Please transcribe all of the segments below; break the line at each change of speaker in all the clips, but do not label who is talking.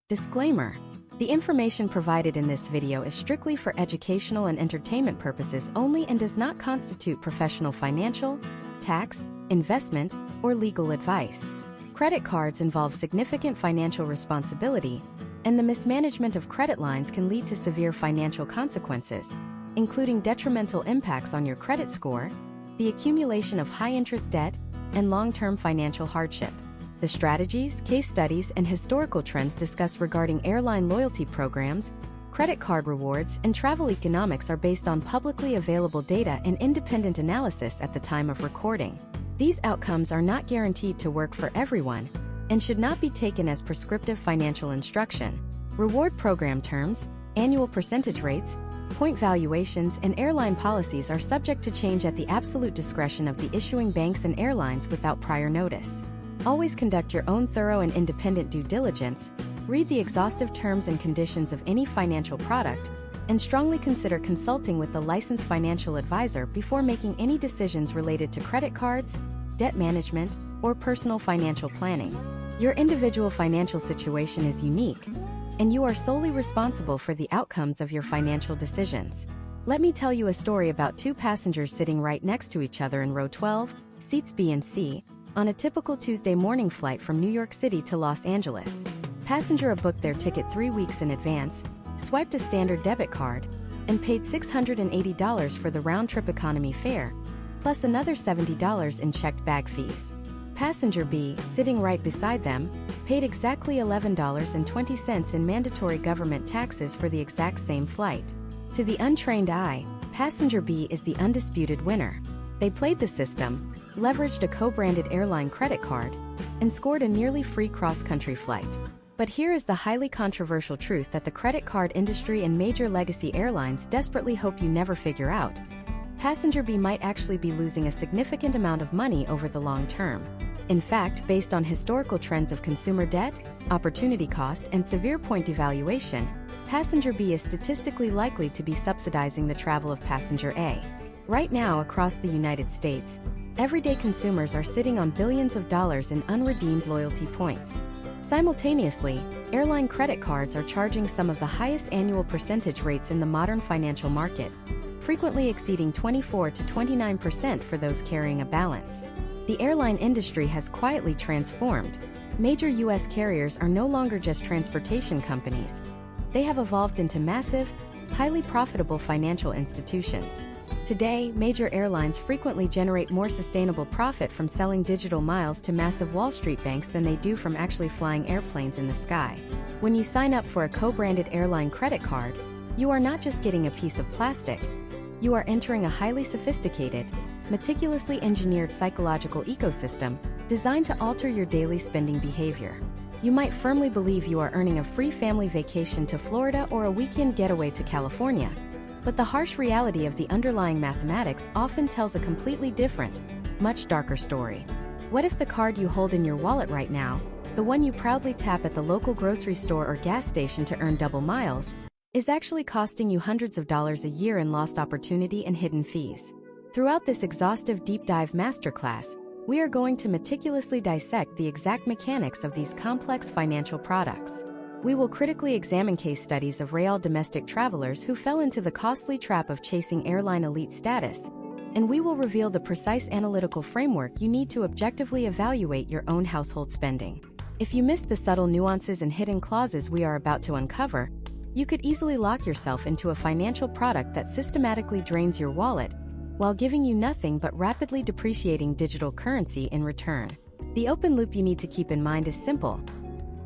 Disclaimer: the information provided in this video is strictly for educational and entertainment purposes only and does not constitute professional financial, tax, investment, or legal advice. Credit cards involve significant financial responsibility, and the mismanagement of credit lines can lead to severe financial consequences, including detrimental impacts on your credit score, the accumulation of high-interest debt, and long-term financial hardship. The strategies, case studies, and historical trends discussed regarding airline loyalty programs, credit card rewards, and travel economics are based on publicly available data and independent analysis at the time of recording. These outcomes are not guaranteed to work for everyone and should not be taken as prescriptive financial instruction. Reward program terms, annual percentage rates, point valuations, and airline policies are subject to change at the absolute discretion of the issuing banks and airlines without prior notice. Always conduct your own thorough and independent due diligence, read the exhaustive terms and conditions of any financial product, and strongly consider consulting with a licensed financial advisor before making any decisions related to credit cards, debt management, or personal financial planning. Your individual financial situation is unique, and you are solely responsible for the outcomes of your financial decisions. Let me tell you a story about two passengers sitting right next to each other in row 12, seats B and C, on a typical Tuesday morning flight from New York City to Los Angeles. Passenger A booked their ticket 3 weeks in advance, swiped a standard debit card, and paid $680 for the round-trip economy fare, plus another $70 in checked bag fees. Passenger B, sitting right beside them, paid exactly $11.20 in mandatory government taxes for the exact same flight. To the untrained eye, Passenger B is the undisputed winner. They played the system, leveraged a co-branded airline credit card, and scored a nearly free cross-country flight. But here is the highly controversial truth that the credit card industry and major legacy airlines desperately hope you never figure out. Passenger B might actually be losing a significant amount of money over the long term. In fact, based on historical trends of consumer debt, opportunity cost, and severe point devaluation, Passenger B is statistically likely to be subsidizing the travel of Passenger A. Right now, across the United States, everyday consumers are sitting on billions of dollars in unredeemed loyalty points. Simultaneously, airline credit cards are charging some of the highest annual percentage rates in the modern financial market, frequently exceeding 24 to 29% for those carrying a balance. The airline industry has quietly transformed. Major U.S. carriers are no longer just transportation companies. They have evolved into massive, highly profitable financial institutions. Today, major airlines frequently generate more sustainable profit from selling digital miles to massive Wall Street banks than they do from actually flying airplanes in the sky. When you sign up for a co-branded airline credit card, you are not just getting a piece of plastic. You are entering a highly sophisticated, meticulously engineered psychological ecosystem designed to alter your daily spending behavior. You might firmly believe you are earning a free family vacation to Florida or a weekend getaway to California. But the harsh reality of the underlying mathematics often tells a completely different, much darker story. What if the card you hold in your wallet right now, the one you proudly tap at the local grocery store or gas station to earn double miles, is actually costing you hundreds of dollars a year in lost opportunity and hidden fees? Throughout this exhaustive deep dive masterclass, we are going to meticulously dissect the exact mechanics of these complex financial products. We will critically examine case studies of real domestic travelers who fell into the costly trap of chasing airline elite status, and we will reveal the precise analytical framework you need to objectively evaluate your own household spending. If you missed the subtle nuances and hidden clauses we are about to uncover, you could easily lock yourself into a financial product that systematically drains your wallet while giving you nothing but rapidly depreciating digital currency in return. The open loop you need to keep in mind is simple.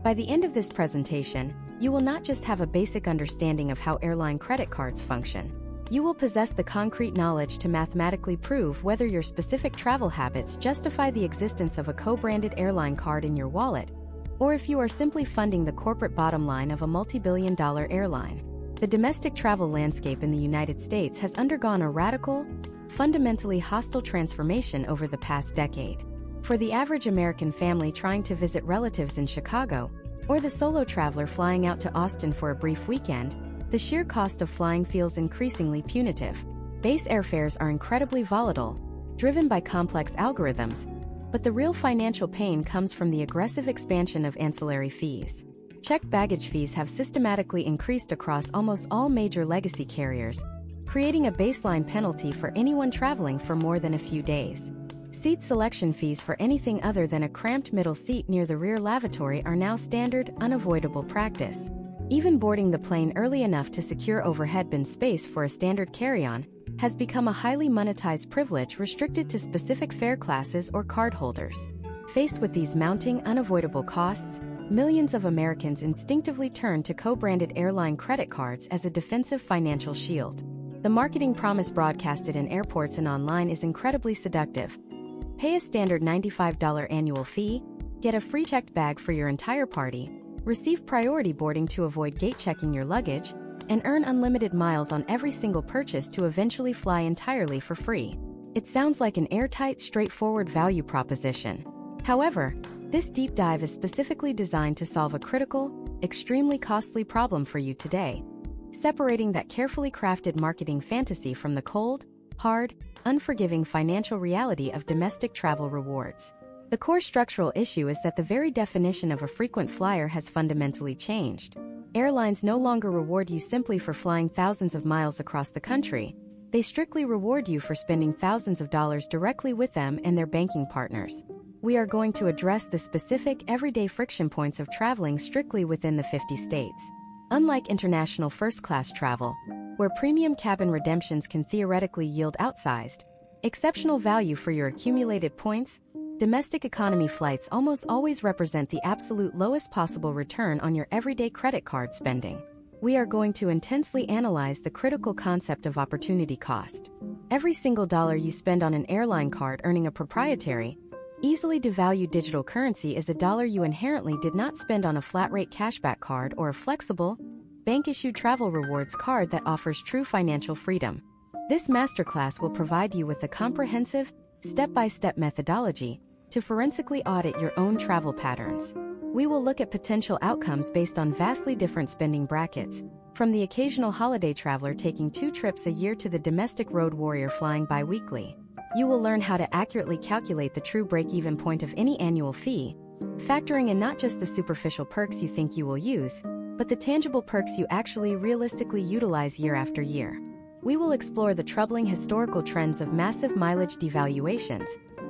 By the end of this presentation, you will not just have a basic understanding of how airline credit cards function. You will possess the concrete knowledge to mathematically prove whether your specific travel habits justify the existence of a co-branded airline card in your wallet, or if you are simply funding the corporate bottom line of a multi-billion-dollar airline. The domestic travel landscape in the United States has undergone a radical, fundamentally hostile transformation over the past decade. For the average American family trying to visit relatives in Chicago, or the solo traveler flying out to Austin for a brief weekend, the sheer cost of flying feels increasingly punitive. Base airfares are incredibly volatile, driven by complex algorithms, but the real financial pain comes from the aggressive expansion of ancillary fees. Checked baggage fees have systematically increased across almost all major legacy carriers, creating a baseline penalty for anyone traveling for more than a few days. Seat selection fees for anything other than a cramped middle seat near the rear lavatory are now standard, unavoidable practice. Even boarding the plane early enough to secure overhead bin space for a standard carry-on has become a highly monetized privilege restricted to specific fare classes or cardholders. Faced with these mounting, unavoidable costs, millions of Americans instinctively turn to co-branded airline credit cards as a defensive financial shield. The marketing promise broadcasted in airports and online is incredibly seductive. Pay a standard $95 annual fee, get a free checked bag for your entire party, receive priority boarding to avoid gate checking your luggage, and earn unlimited miles on every single purchase to eventually fly entirely for free. It sounds like an airtight, straightforward value proposition. However, this deep dive is specifically designed to solve a critical, extremely costly problem for you today, separating that carefully crafted marketing fantasy from the cold, hard, unforgiving financial reality of domestic travel rewards. The core structural issue is that the very definition of a frequent flyer has fundamentally changed. Airlines no longer reward you simply for flying thousands of miles across the country. They strictly reward you for spending thousands of dollars directly with them and their banking partners. We are going to address the specific, everyday friction points of traveling strictly within the 50 states. Unlike international first-class travel, where premium cabin redemptions can theoretically yield outsized, exceptional value for your accumulated points, domestic economy flights almost always represent the absolute lowest possible return on your everyday credit card spending. We are going to intensely analyze the critical concept of opportunity cost. Every single dollar you spend on an airline card earning a proprietary, easily devalued digital currency is a dollar you inherently did not spend on a flat-rate cashback card or a flexible, bank-issued travel rewards card that offers true financial freedom. This masterclass will provide you with a comprehensive, step-by-step methodology to forensically audit your own travel patterns. We will look at potential outcomes based on vastly different spending brackets, from the occasional holiday traveler taking 2 trips a year to the domestic road warrior flying bi-weekly. You will learn how to accurately calculate the true break-even point of any annual fee, factoring in not just the superficial perks you think you will use, but the tangible perks you actually realistically utilize year after year. We will explore the troubling historical trends of massive mileage devaluations,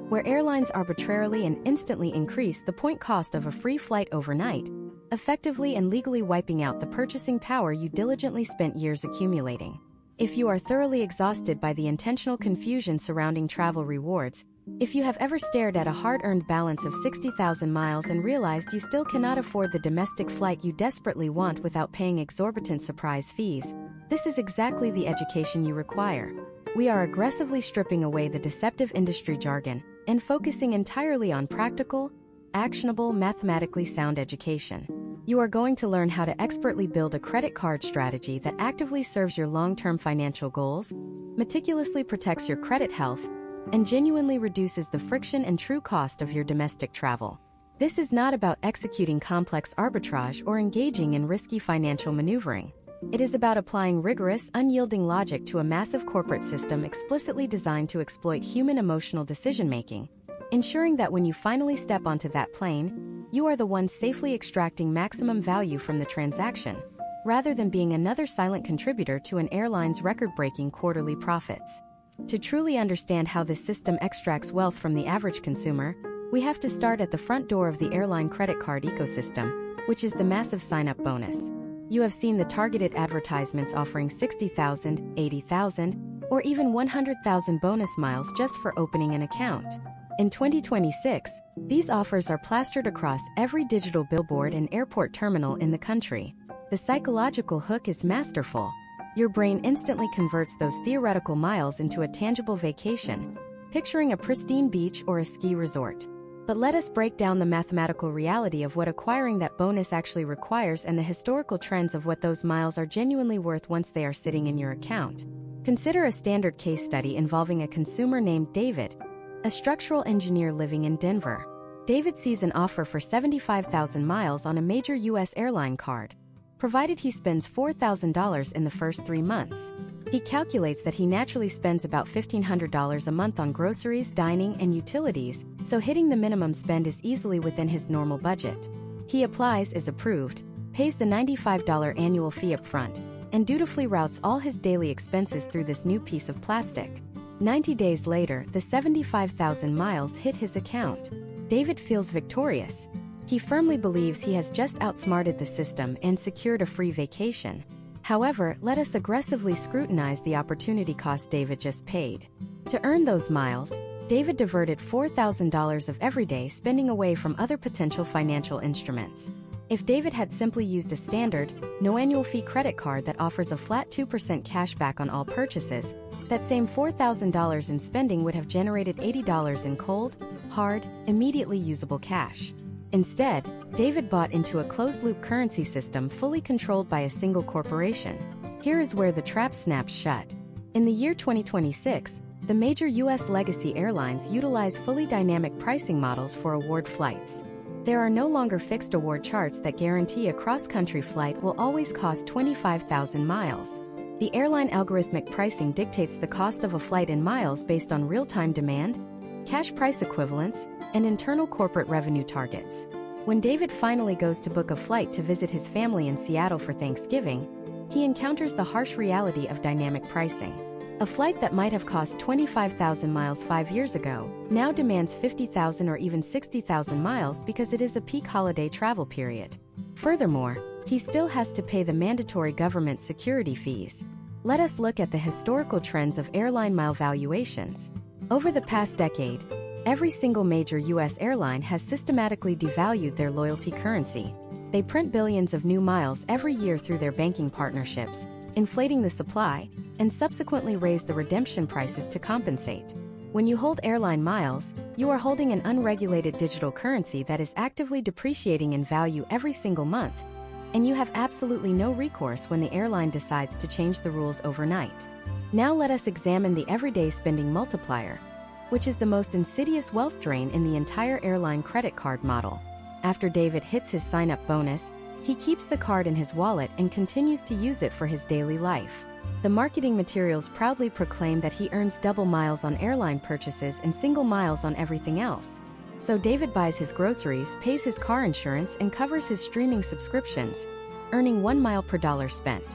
where airlines arbitrarily and instantly increase the point cost of a free flight overnight, effectively and legally wiping out the purchasing power you diligently spent years accumulating. If you are thoroughly exhausted by the intentional confusion surrounding travel rewards, if you have ever stared at a hard-earned balance of 60,000 miles and realized you still cannot afford the domestic flight you desperately want without paying exorbitant surprise fees, this is exactly the education you require. We are aggressively stripping away the deceptive industry jargon and focusing entirely on practical, actionable, mathematically sound education. You are going to learn how to expertly build a credit card strategy that actively serves your long-term financial goals, meticulously protects your credit health, and genuinely reduces the friction and true cost of your domestic travel. This is not about executing complex arbitrage or engaging in risky financial maneuvering. It is about applying rigorous, unyielding logic to a massive corporate system explicitly designed to exploit human emotional decision-making, ensuring that when you finally step onto that plane, you are the one safely extracting maximum value from the transaction, rather than being another silent contributor to an airline's record-breaking quarterly profits. To truly understand how this system extracts wealth from the average consumer, we have to start at the front door of the airline credit card ecosystem, which is the massive sign-up bonus. You have seen the targeted advertisements offering 60,000, 80,000, or even 100,000 bonus miles just for opening an account. In 2026, these offers are plastered across every digital billboard and airport terminal in the country. The psychological hook is masterful. Your brain instantly converts those theoretical miles into a tangible vacation, picturing a pristine beach or a ski resort. But let us break down the mathematical reality of what acquiring that bonus actually requires and the historical trends of what those miles are genuinely worth once they are sitting in your account. Consider a standard case study involving a consumer named David, a structural engineer living in Denver. David sees an offer for 75,000 miles on a major U.S. airline card, provided he spends $4,000 in the first 3 months. He calculates that he naturally spends about $1,500 a month on groceries, dining, and utilities, so hitting the minimum spend is easily within his normal budget. He applies, is approved, pays the $95 annual fee upfront, and dutifully routes all his daily expenses through this new piece of plastic. 90 days later, the 75,000 miles hit his account. David feels victorious. He firmly believes he has just outsmarted the system and secured a free vacation. However, let us aggressively scrutinize the opportunity cost David just paid. To earn those miles, David diverted $4,000 of everyday spending away from other potential financial instruments. If David had simply used a standard, no annual fee credit card that offers a flat 2% cashback on all purchases, that same $4,000 in spending would have generated $80 in cold, hard, immediately usable cash. Instead, David bought into a closed-loop currency system fully controlled by a single corporation. Here is where the trap snaps shut. In the year 2026, the major U.S. legacy airlines utilize fully dynamic pricing models for award flights. There are no longer fixed award charts that guarantee a cross-country flight will always cost 25,000 miles. The airline algorithmic pricing dictates the cost of a flight in miles based on real-time demand, cash price equivalents, and internal corporate revenue targets. When David finally goes to book a flight to visit his family in Seattle for Thanksgiving, he encounters the harsh reality of dynamic pricing. A flight that might have cost 25,000 miles 5 years ago now demands 50,000 or even 60,000 miles because it is a peak holiday travel period. Furthermore, he still has to pay the mandatory government security fees. Let us look at the historical trends of airline mile valuations. Over the past decade, every single major U.S. airline has systematically devalued their loyalty currency. They print billions of new miles every year through their banking partnerships, inflating the supply, and subsequently raise the redemption prices to compensate. When you hold airline miles, you are holding an unregulated digital currency that is actively depreciating in value every single month, and you have absolutely no recourse when the airline decides to change the rules overnight. Now let us examine the everyday spending multiplier, which is the most insidious wealth drain in the entire airline credit card model. After David hits his sign-up bonus, he keeps the card in his wallet and continues to use it for his daily life. The marketing materials proudly proclaim that he earns double miles on airline purchases and single miles on everything else. So David buys his groceries, pays his car insurance, and covers his streaming subscriptions, earning 1 mile per dollar spent.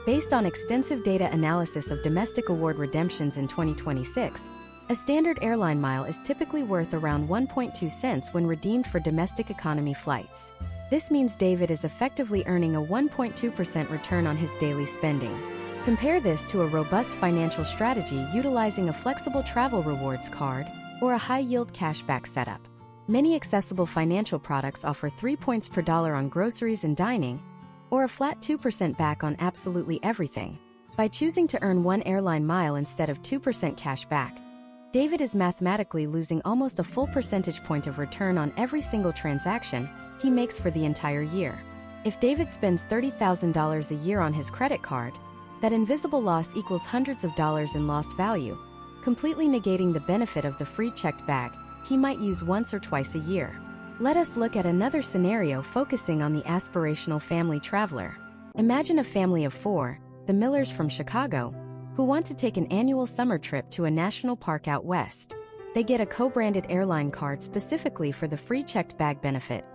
Based on extensive data analysis of domestic award redemptions in 2026, a standard airline mile is typically worth around 1.2 cents when redeemed for domestic economy flights. This means David is effectively earning a 1.2% return on his daily spending. Compare this to a robust financial strategy utilizing a flexible travel rewards card or a high-yield cashback setup. Many accessible financial products offer 3 points per dollar on groceries and dining, or a flat 2% back on absolutely everything. By choosing to earn 1 airline mile instead of 2% cash back, David is mathematically losing almost a full percentage point of return on every single transaction he makes for the entire year. If David spends $30,000 a year on his credit card, that invisible loss equals hundreds of dollars in lost value, completely negating the benefit of the free checked bag he might use once or twice a year. Let us look at another scenario focusing on the aspirational family traveler. Imagine a family of 4, the Millers from Chicago, who want to take an annual summer trip to a national park out west. They get a co-branded airline card specifically for the free checked bag benefit,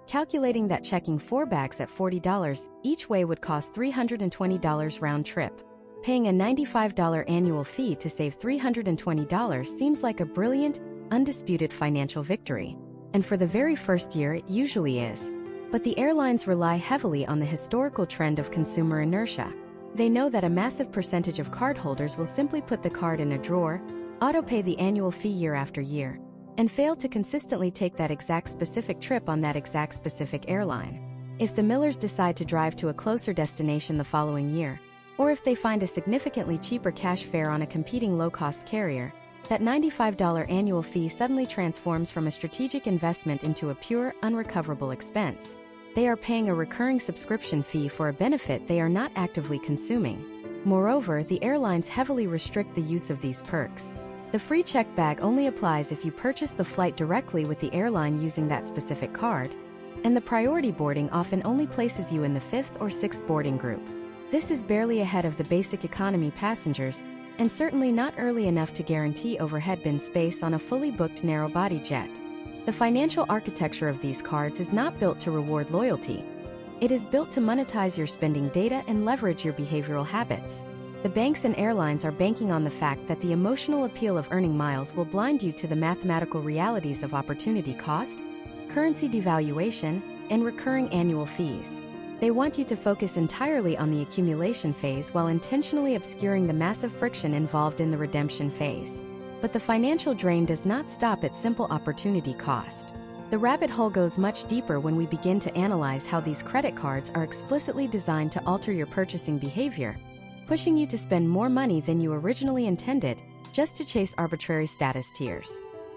calculating that checking 4 bags at $40 each way would cost $320 round trip. Paying a $95 annual fee to save $320 seems like a brilliant, undisputed financial victory. And for the very first year it usually is. But the airlines rely heavily on the historical trend of consumer inertia. They know that a massive percentage of cardholders will simply put the card in a drawer, auto-pay the annual fee year after year, and fail to consistently take that exact specific trip on that exact specific airline. If the Millers decide to drive to a closer destination the following year, or if they find a significantly cheaper cash fare on a competing low-cost carrier, that $95 annual fee suddenly transforms from a strategic investment into a pure, unrecoverable expense. They are paying a recurring subscription fee for a benefit they are not actively consuming. Moreover, the airlines heavily restrict the use of these perks. The free check bag only applies if you purchase the flight directly with the airline using that specific card, and the priority boarding often only places you in the 5th or 6th boarding group. This is barely ahead of the basic economy passengers, and certainly not early enough to guarantee overhead bin space on a fully booked narrow-body jet. The financial architecture of these cards is not built to reward loyalty. It is built to monetize your spending data and leverage your behavioral habits. The banks and airlines are banking on the fact that the emotional appeal of earning miles will blind you to the mathematical realities of opportunity cost, currency devaluation, and recurring annual fees. They want you to focus entirely on the accumulation phase while intentionally obscuring the massive friction involved in the redemption phase. But the financial drain does not stop at simple opportunity cost. The rabbit hole goes much deeper when we begin to analyze how these credit cards are explicitly designed to alter your purchasing behavior, pushing you to spend more money than you originally intended just to chase arbitrary status tiers.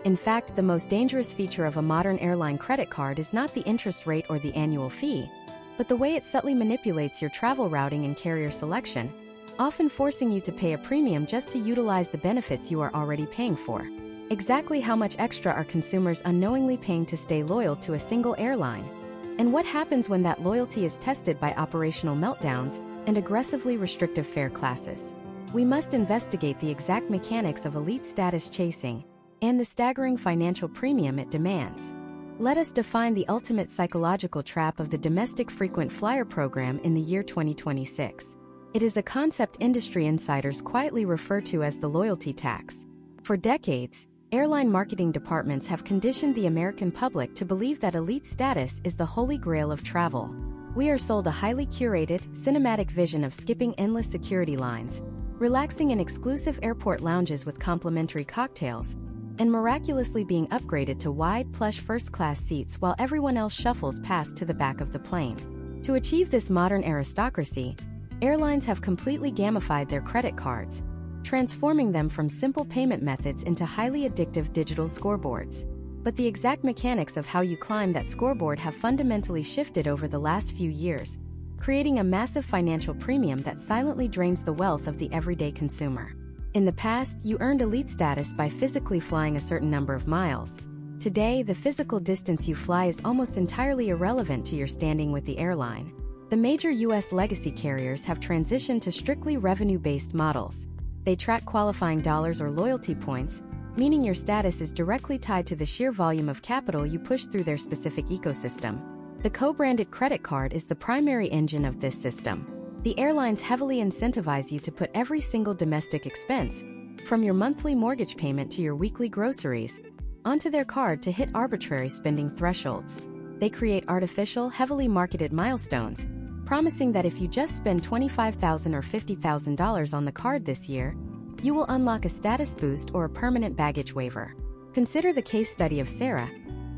In fact, the most dangerous feature of a modern airline credit card is not the interest rate or the annual fee, but the way it subtly manipulates your travel routing and carrier selection, often forcing you to pay a premium just to utilize the benefits you are already paying for. Exactly how much extra are consumers unknowingly paying to stay loyal to a single airline? And what happens when that loyalty is tested by operational meltdowns and aggressively restrictive fare classes? We must investigate the exact mechanics of elite status chasing and the staggering financial premium it demands. Let us define the ultimate psychological trap of the domestic frequent flyer program in the year 2026. It is a concept industry insiders quietly refer to as the loyalty tax. For decades, airline marketing departments have conditioned the American public to believe that elite status is the holy grail of travel. We are sold a highly curated, cinematic vision of skipping endless security lines, relaxing in exclusive airport lounges with complimentary cocktails, and miraculously being upgraded to wide, plush first-class seats while everyone else shuffles past to the back of the plane. To achieve this modern aristocracy, airlines have completely gamified their credit cards, transforming them from simple payment methods into highly addictive digital scoreboards. But the exact mechanics of how you climb that scoreboard have fundamentally shifted over the last few years, creating a massive financial premium that silently drains the wealth of the everyday consumer. In the past, you earned elite status by physically flying a certain number of miles. Today, the physical distance you fly is almost entirely irrelevant to your standing with the airline. The major U.S. legacy carriers have transitioned to strictly revenue-based models. They track qualifying dollars or loyalty points, meaning your status is directly tied to the sheer volume of capital you push through their specific ecosystem. The co-branded credit card is the primary engine of this system. The airlines heavily incentivize you to put every single domestic expense, from your monthly mortgage payment to your weekly groceries, onto their card to hit arbitrary spending thresholds. They create artificial, heavily marketed milestones, promising that if you just spend $25,000 or $50,000 on the card this year, you will unlock a status boost or a permanent baggage waiver. Consider the case study of Sarah,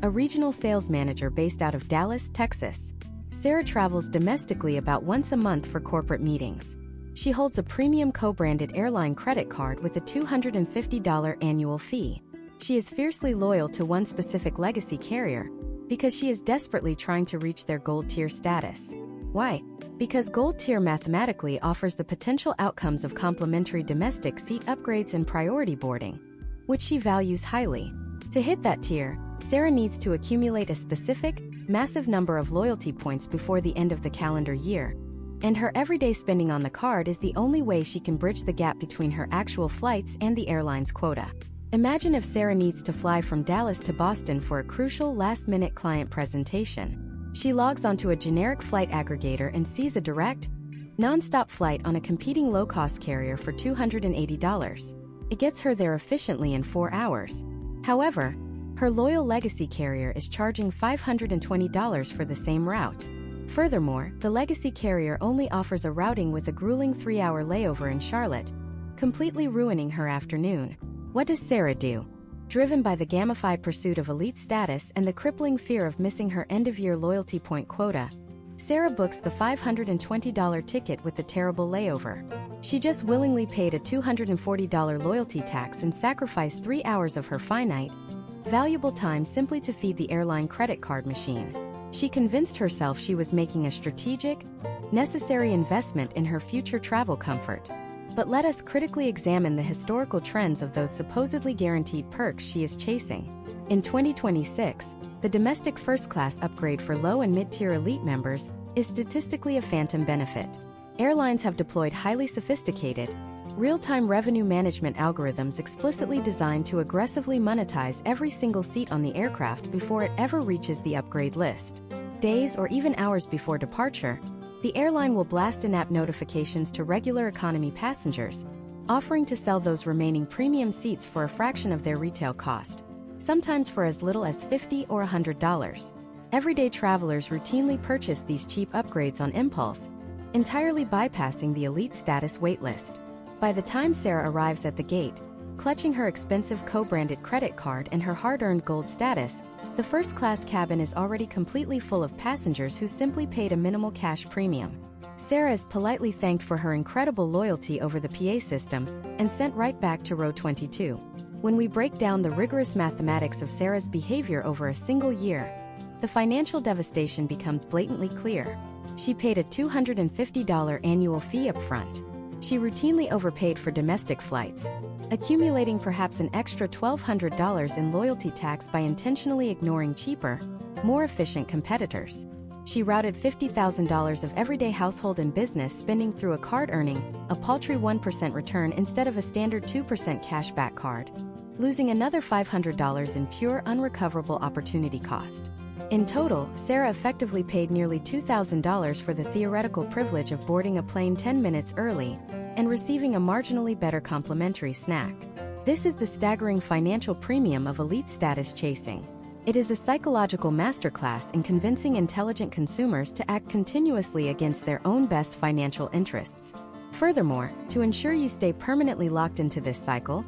a regional sales manager based out of Dallas, Texas. Sarah travels domestically about once a month for corporate meetings. She holds a premium co-branded airline credit card with a $250 annual fee. She is fiercely loyal to one specific legacy carrier because she is desperately trying to reach their gold tier status. Why? Because gold tier mathematically offers the potential outcomes of complimentary domestic seat upgrades and priority boarding, which she values highly. To hit that tier, Sarah needs to accumulate a specific, massive number of loyalty points before the end of the calendar year, and her everyday spending on the card is the only way she can bridge the gap between her actual flights and the airline's quota. Imagine if Sarah needs to fly from Dallas to Boston for a crucial last-minute client presentation. She logs onto a generic flight aggregator and sees a direct, non-stop flight on a competing low-cost carrier for $280. It gets her there efficiently in 4 hours. However, her loyal legacy carrier is charging $520 for the same route. Furthermore, the legacy carrier only offers a routing with a grueling 3-hour layover in Charlotte, completely ruining her afternoon. What does Sarah do? Driven by the gamified pursuit of elite status and the crippling fear of missing her end-of-year loyalty point quota, Sarah books the $520 ticket with the terrible layover. She just willingly paid a $240 loyalty tax and sacrificed 3 hours of her finite, valuable time simply to feed the airline credit card machine. She convinced herself she was making a strategic, necessary investment in her future travel comfort. But let us critically examine the historical trends of those supposedly guaranteed perks she is chasing. In 2026, the domestic first-class upgrade for low and mid-tier elite members is statistically a phantom benefit. Airlines have deployed highly sophisticated, real-time revenue management algorithms explicitly designed to aggressively monetize every single seat on the aircraft before it ever reaches the upgrade list. Days or even hours before departure, the airline will blast in-app notifications to regular economy passengers, offering to sell those remaining premium seats for a fraction of their retail cost, sometimes for as little as $50 or $100. Everyday travelers routinely purchase these cheap upgrades on impulse, entirely bypassing the elite status waitlist. By the time Sarah arrives at the gate, clutching her expensive co-branded credit card and her hard-earned gold status, the first-class cabin is already completely full of passengers who simply paid a minimal cash premium. Sarah is politely thanked for her incredible loyalty over the PA system and sent right back to row 22. When we break down the rigorous mathematics of Sarah's behavior over a single year, the financial devastation becomes blatantly clear. She paid a $250 annual fee up front. She routinely overpaid for domestic flights, accumulating perhaps an extra $1,200 in loyalty tax by intentionally ignoring cheaper, more efficient competitors. She routed $50,000 of everyday household and business spending through a card earning a paltry 1% return instead of a standard 2% cashback card, losing another $500 in pure unrecoverable opportunity cost. In total, Sarah effectively paid nearly $2,000 for the theoretical privilege of boarding a plane 10 minutes early and receiving a marginally better complimentary snack. This is the staggering financial premium of elite status chasing. It is a psychological masterclass in convincing intelligent consumers to act continuously against their own best financial interests. Furthermore, to ensure you stay permanently locked into this cycle,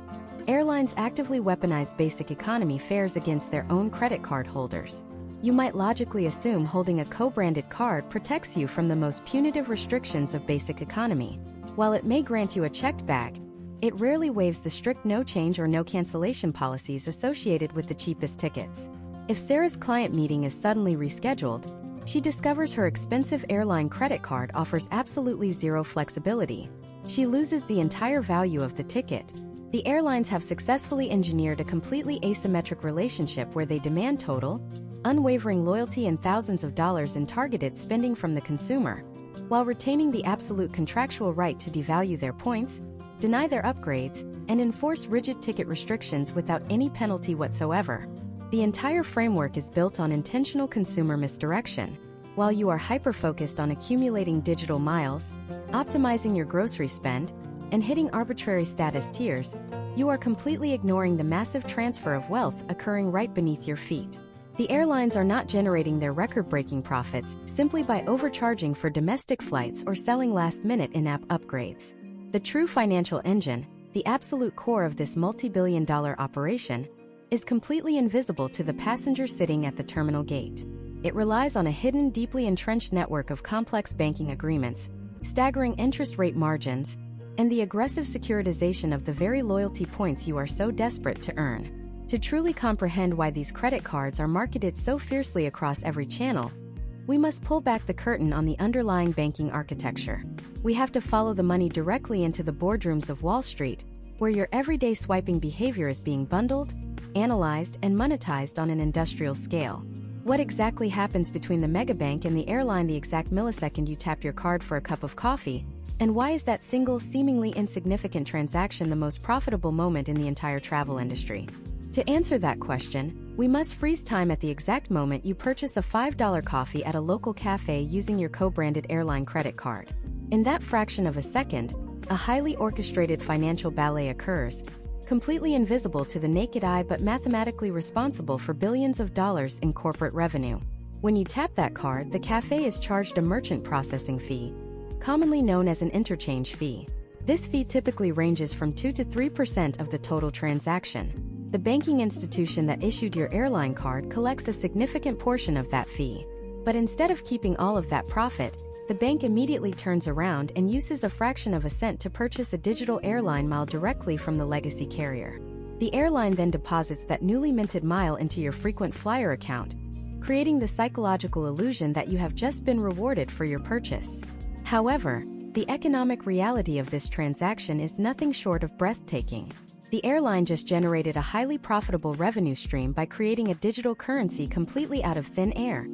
airlines actively weaponize basic economy fares against their own credit card holders. You might logically assume holding a co-branded card protects you from the most punitive restrictions of basic economy. While it may grant you a checked bag, it rarely waives the strict no change or no cancellation policies associated with the cheapest tickets. If Sarah's client meeting is suddenly rescheduled, she discovers her expensive airline credit card offers absolutely zero flexibility. She loses the entire value of the ticket. The airlines have successfully engineered a completely asymmetric relationship where they demand total, unwavering loyalty and thousands of dollars in targeted spending from the consumer, while retaining the absolute contractual right to devalue their points, deny their upgrades, and enforce rigid ticket restrictions without any penalty whatsoever. The entire framework is built on intentional consumer misdirection. While you are hyper-focused on accumulating digital miles, optimizing your grocery spend, and hitting arbitrary status tiers, you are completely ignoring the massive transfer of wealth occurring right beneath your feet. The airlines are not generating their record-breaking profits simply by overcharging for domestic flights or selling last-minute in-app upgrades. The true financial engine, the absolute core of this multi-billion-dollar operation, is completely invisible to the passenger sitting at the terminal gate. It relies on a hidden, deeply entrenched network of complex banking agreements, staggering interest rate margins, and the aggressive securitization of the very loyalty points you are so desperate to earn. To truly comprehend why these credit cards are marketed so fiercely across every channel, we must pull back the curtain on the underlying banking architecture. We have to follow the money directly into the boardrooms of Wall Street, where your everyday swiping behavior is being bundled, analyzed, and monetized on an industrial scale. What exactly happens between the megabank and the airline the exact millisecond you tap your card for a cup of coffee? And why is that single, seemingly insignificant transaction the most profitable moment in the entire travel industry? To answer that question, we must freeze time at the exact moment you purchase a $5 coffee at a local cafe using your co-branded airline credit card. In that fraction of a second, a highly orchestrated financial ballet occurs, completely invisible to the naked eye but mathematically responsible for billions of dollars in corporate revenue. When you tap that card, the cafe is charged a merchant processing fee, commonly known as an interchange fee. This fee typically ranges from 2 to 3% of the total transaction. The banking institution that issued your airline card collects a significant portion of that fee. But instead of keeping all of that profit, the bank immediately turns around and uses a fraction of a cent to purchase a digital airline mile directly from the legacy carrier. The airline then deposits that newly minted mile into your frequent flyer account, creating the psychological illusion that you have just been rewarded for your purchase. However, the economic reality of this transaction is nothing short of breathtaking. The airline just generated a highly profitable revenue stream by creating a digital currency completely out of thin air,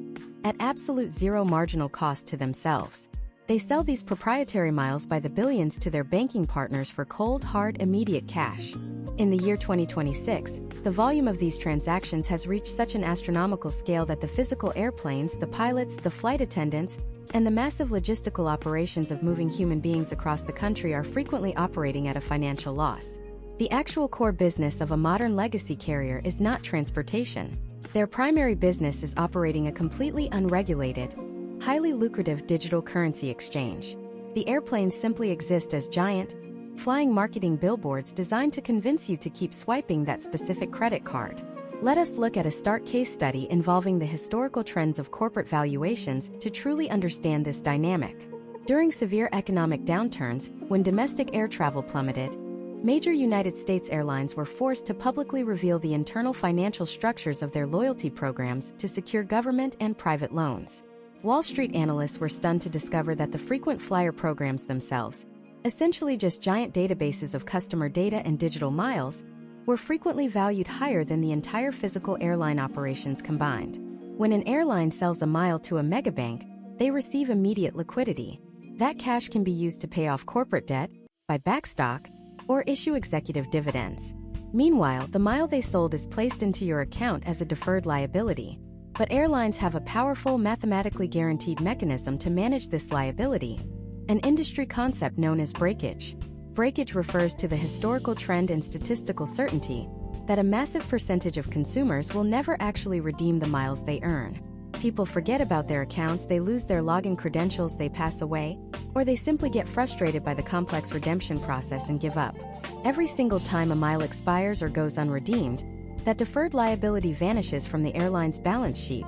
at absolute zero marginal cost to themselves. They sell these proprietary miles by the billions to their banking partners for cold, hard, immediate cash. In the year 2026, the volume of these transactions has reached such an astronomical scale that the physical airplanes, the pilots, the flight attendants, and the massive logistical operations of moving human beings across the country are frequently operating at a financial loss. The actual core business of a modern legacy carrier is not transportation. Their primary business is operating a completely unregulated, highly lucrative digital currency exchange. The airplanes simply exist as giant, flying marketing billboards designed to convince you to keep swiping that specific credit card. Let us look at a stark case study involving the historical trends of corporate valuations to truly understand this dynamic. During severe economic downturns, when domestic air travel plummeted, major United States airlines were forced to publicly reveal the internal financial structures of their loyalty programs to secure government and private loans. Wall Street analysts were stunned to discover that the frequent flyer programs themselves, essentially just giant databases of customer data and digital miles, were frequently valued higher than the entire physical airline operations combined. When an airline sells a mile to a megabank, they receive immediate liquidity. That cash can be used to pay off corporate debt, buy back stock, or issue executive dividends. Meanwhile, the mile they sold is placed into your account as a deferred liability. But airlines have a powerful, mathematically guaranteed mechanism to manage this liability, an industry concept known as breakage. Breakage refers to the historical trend and statistical certainty that a massive percentage of consumers will never actually redeem the miles they earn. People forget about their accounts, they lose their login credentials, they pass away, or they simply get frustrated by the complex redemption process and give up. Every single time a mile expires or goes unredeemed, that deferred liability vanishes from the airline's balance sheet,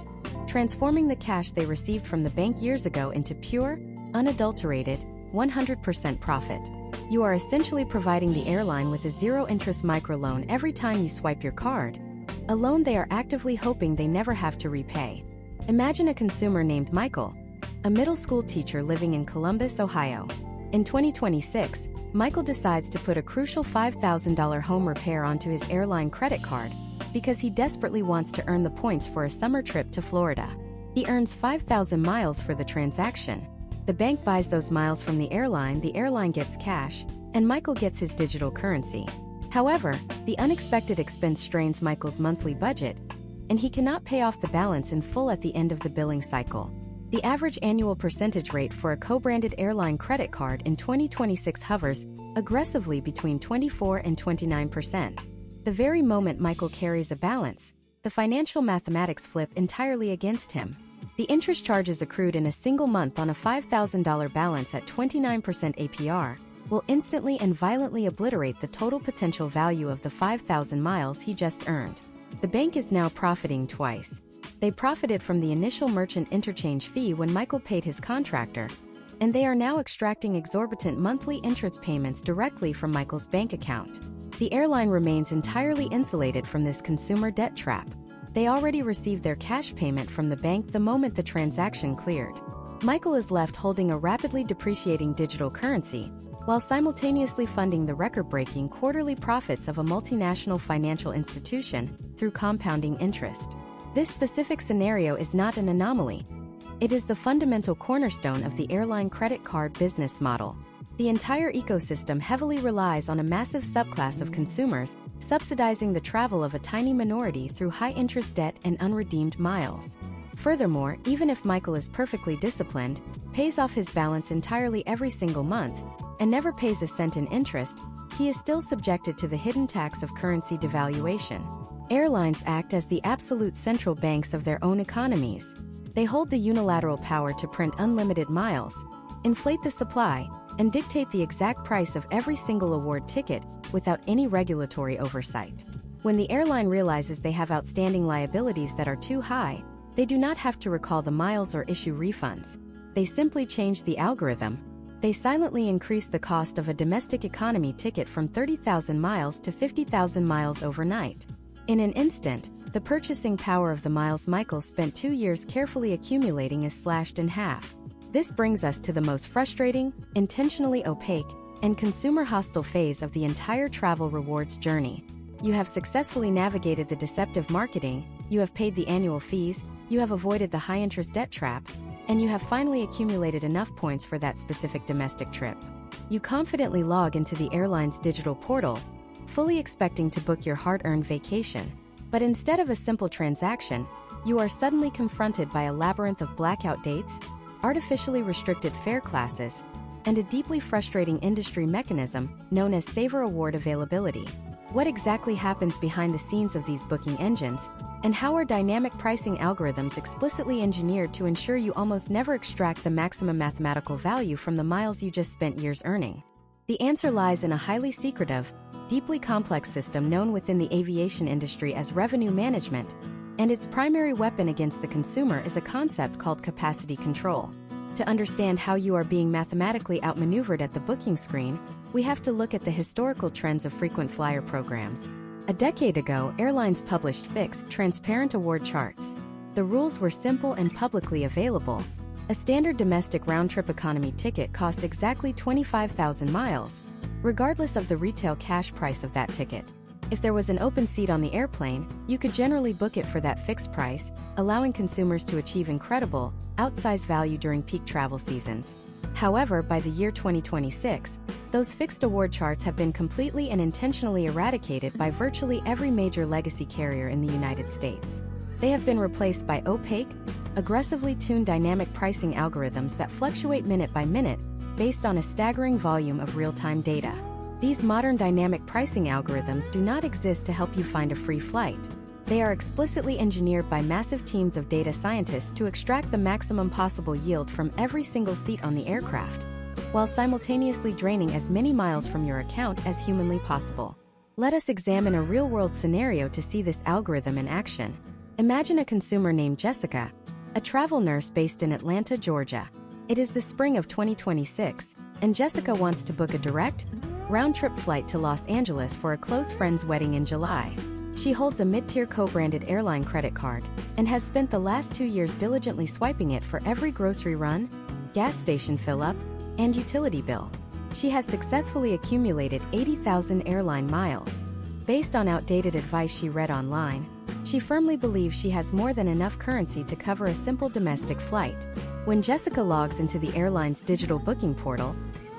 transforming the cash they received from the bank years ago into pure, unadulterated, 100% profit. You are essentially providing the airline with a zero-interest microloan every time you swipe your card, a loan they are actively hoping they never have to repay. Imagine a consumer named Michael, a middle school teacher living in Columbus, Ohio. In 2026, Michael decides to put a crucial $5,000 home repair onto his airline credit card because he desperately wants to earn the points for a summer trip to Florida. He earns 5,000 miles for the transaction. The bank buys those miles from the airline gets cash, and Michael gets his digital currency. However, the unexpected expense strains Michael's monthly budget, and he cannot pay off the balance in full at the end of the billing cycle. The average annual percentage rate for a co-branded airline credit card in 2026 hovers aggressively between 24 and 29%. The very moment Michael carries a balance, the financial mathematics flip entirely against him. The interest charges accrued in a single month on a $5,000 balance at 29% APR will instantly and violently obliterate the total potential value of the 5,000 miles he just earned. The bank is now profiting twice. They profited from the initial merchant interchange fee when Michael paid his contractor, and they are now extracting exorbitant monthly interest payments directly from Michael's bank account. The airline remains entirely insulated from this consumer debt trap. They already received their cash payment from the bank the moment the transaction cleared. Michael is left holding a rapidly depreciating digital currency, while simultaneously funding the record-breaking quarterly profits of a multinational financial institution through compounding interest. This specific scenario is not an anomaly. It is the fundamental cornerstone of the airline credit card business model. The entire ecosystem heavily relies on a massive subclass of consumers subsidizing the travel of a tiny minority through high-interest debt and unredeemed miles. Furthermore, even if Michael is perfectly disciplined, pays off his balance entirely every single month, and never pays a cent in interest, he is still subjected to the hidden tax of currency devaluation. Airlines act as the absolute central banks of their own economies. They hold the unilateral power to print unlimited miles, inflate the supply, and dictate the exact price of every single award ticket without any regulatory oversight. When the airline realizes they have outstanding liabilities that are too high, they do not have to recall the miles or issue refunds. They simply change the algorithm. They silently increase the cost of a domestic economy ticket from 30,000 miles to 50,000 miles overnight. In an instant, the purchasing power of the miles Michael spent 2 years carefully accumulating is slashed in half. This brings us to the most frustrating, intentionally opaque, and consumer-hostile phase of the entire travel rewards journey. You have successfully navigated the deceptive marketing, you have paid the annual fees, you have avoided the high-interest debt trap, and you have finally accumulated enough points for that specific domestic trip. You confidently log into the airline's digital portal, fully expecting to book your hard-earned vacation. But instead of a simple transaction, you are suddenly confronted by a labyrinth of blackout dates, artificially restricted fare classes, and a deeply frustrating industry mechanism known as Saver Award availability. What exactly happens behind the scenes of these booking engines, and how are dynamic pricing algorithms explicitly engineered to ensure you almost never extract the maximum mathematical value from the miles you just spent years earning? The answer lies in a highly secretive, deeply complex system known within the aviation industry as revenue management, and its primary weapon against the consumer is a concept called capacity control. To understand how you are being mathematically outmaneuvered at the booking screen, we have to look at the historical trends of frequent flyer programs. A decade ago, airlines published fixed, transparent award charts. The rules were simple and publicly available. A standard domestic round-trip economy ticket cost exactly 25,000 miles, regardless of the retail cash price of that ticket. If there was an open seat on the airplane, you could generally book it for that fixed price, allowing consumers to achieve incredible, outsized value during peak travel seasons. However, by the year 2026, those fixed award charts have been completely and intentionally eradicated by virtually every major legacy carrier in the United States. They have been replaced by opaque, aggressively tuned dynamic pricing algorithms that fluctuate minute by minute based on a staggering volume of real-time data. These modern dynamic pricing algorithms do not exist to help you find a free flight. They are explicitly engineered by massive teams of data scientists to extract the maximum possible yield from every single seat on the aircraft, while simultaneously draining as many miles from your account as humanly possible. Let us examine a real-world scenario to see this algorithm in action. Imagine a consumer named Jessica, a travel nurse based in Atlanta, Georgia. It is the spring of 2026, and Jessica wants to book a direct, round-trip flight to Los Angeles for a close friend's wedding in July. She holds a mid-tier co-branded airline credit card and has spent the last 2 years diligently swiping it for every grocery run, gas station fill-up, and utility bill. She has successfully accumulated 80,000 airline miles. Based on outdated advice she read online, she firmly believes she has more than enough currency to cover a simple domestic flight. When Jessica logs into the airline's digital booking portal,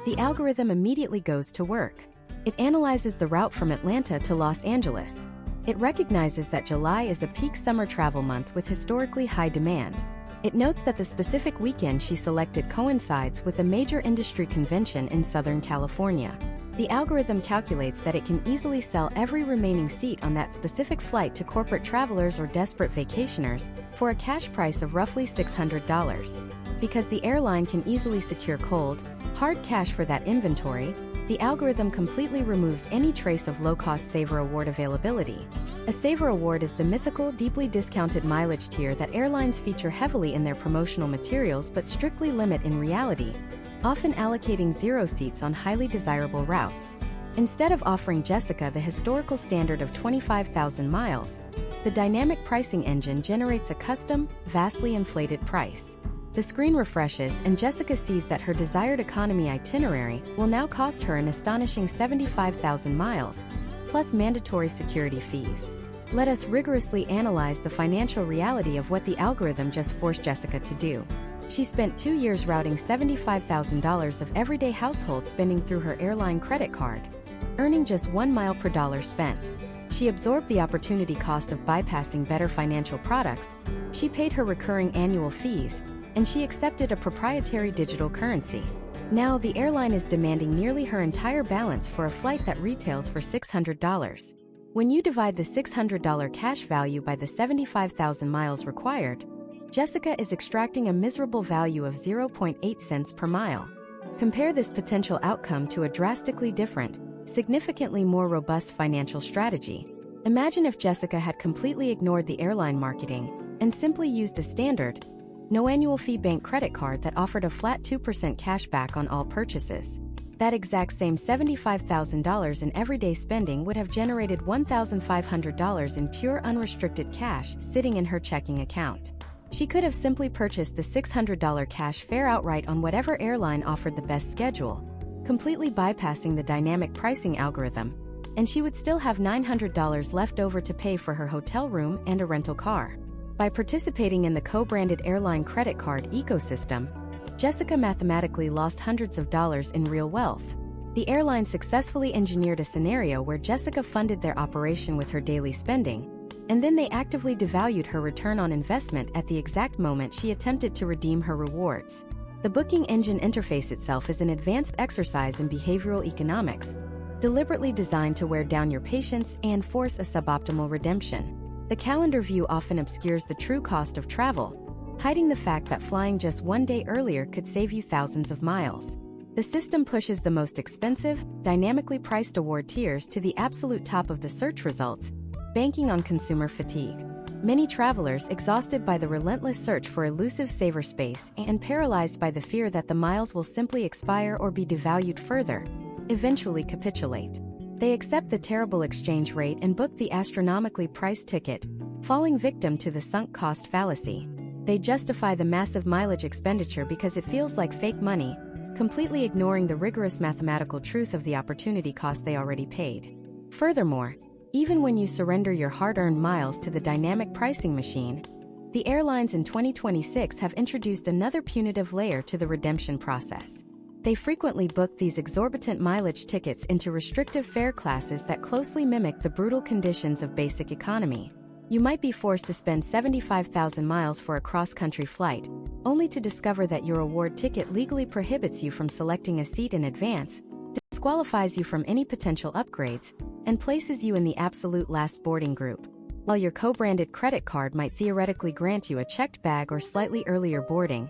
the algorithm immediately goes to work. It analyzes the route from Atlanta to Los Angeles. It recognizes that July is a peak summer travel month with historically high demand. It notes that the specific weekend she selected coincides with a major industry convention in Southern California. The algorithm calculates that it can easily sell every remaining seat on that specific flight to corporate travelers or desperate vacationers for a cash price of roughly $600. Because the airline can easily secure cold, hard cash for that inventory, the algorithm completely removes any trace of low-cost Saver Award availability. A Saver Award is the mythical, deeply discounted mileage tier that airlines feature heavily in their promotional materials but strictly limit in reality, often allocating 0 seats on highly desirable routes. Instead of offering Jessica the historical standard of 25,000 miles, the dynamic pricing engine generates a custom, vastly inflated price. The screen refreshes and Jessica sees that her desired economy itinerary will now cost her an astonishing 75,000 miles, plus mandatory security fees. Let us rigorously analyze the financial reality of what the algorithm just forced Jessica to do. She spent 2 years routing $75,000 of everyday household spending through her airline credit card, earning just 1 mile per dollar spent. She absorbed the opportunity cost of bypassing better financial products, she paid her recurring annual fees, and she accepted a proprietary digital currency. Now the airline is demanding nearly her entire balance for a flight that retails for $600. When you divide the $600 cash value by the 75,000 miles required, Jessica is extracting a miserable value of 0.8 cents per mile. Compare this potential outcome to a drastically different, significantly more robust financial strategy. Imagine if Jessica had completely ignored the airline marketing and simply used a standard, no annual fee bank credit card that offered a flat 2% cash back on all purchases. That exact same $75,000 in everyday spending would have generated $1,500 in pure unrestricted cash sitting in her checking account. She could have simply purchased the $600 cash fare outright on whatever airline offered the best schedule, completely bypassing the dynamic pricing algorithm, and she would still have $900 left over to pay for her hotel room and a rental car. By participating in the co-branded airline credit card ecosystem, Jessica mathematically lost hundreds of dollars in real wealth. The airline successfully engineered a scenario where Jessica funded their operation with her daily spending, and then they actively devalued her return on investment at the exact moment she attempted to redeem her rewards. The booking engine interface itself is an advanced exercise in behavioral economics, deliberately designed to wear down your patience and force a suboptimal redemption. The calendar view often obscures the true cost of travel, hiding the fact that flying just one day earlier could save you thousands of miles. The system pushes the most expensive, dynamically priced award tiers to the absolute top of the search results, banking on consumer fatigue. Many travelers, exhausted by the relentless search for elusive saver space and paralyzed by the fear that the miles will simply expire or be devalued further, eventually capitulate. They accept the terrible exchange rate and book the astronomically priced ticket, falling victim to the sunk cost fallacy. They justify the massive mileage expenditure because it feels like fake money, completely ignoring the rigorous mathematical truth of the opportunity cost they already paid. Furthermore, even when you surrender your hard-earned miles to the dynamic pricing machine, the airlines in 2026 have introduced another punitive layer to the redemption process. They frequently book these exorbitant mileage tickets into restrictive fare classes that closely mimic the brutal conditions of basic economy. You might be forced to spend 75,000 miles for a cross-country flight, only to discover that your award ticket legally prohibits you from selecting a seat in advance, disqualifies you from any potential upgrades, and places you in the absolute last boarding group. While your co-branded credit card might theoretically grant you a checked bag or slightly earlier boarding,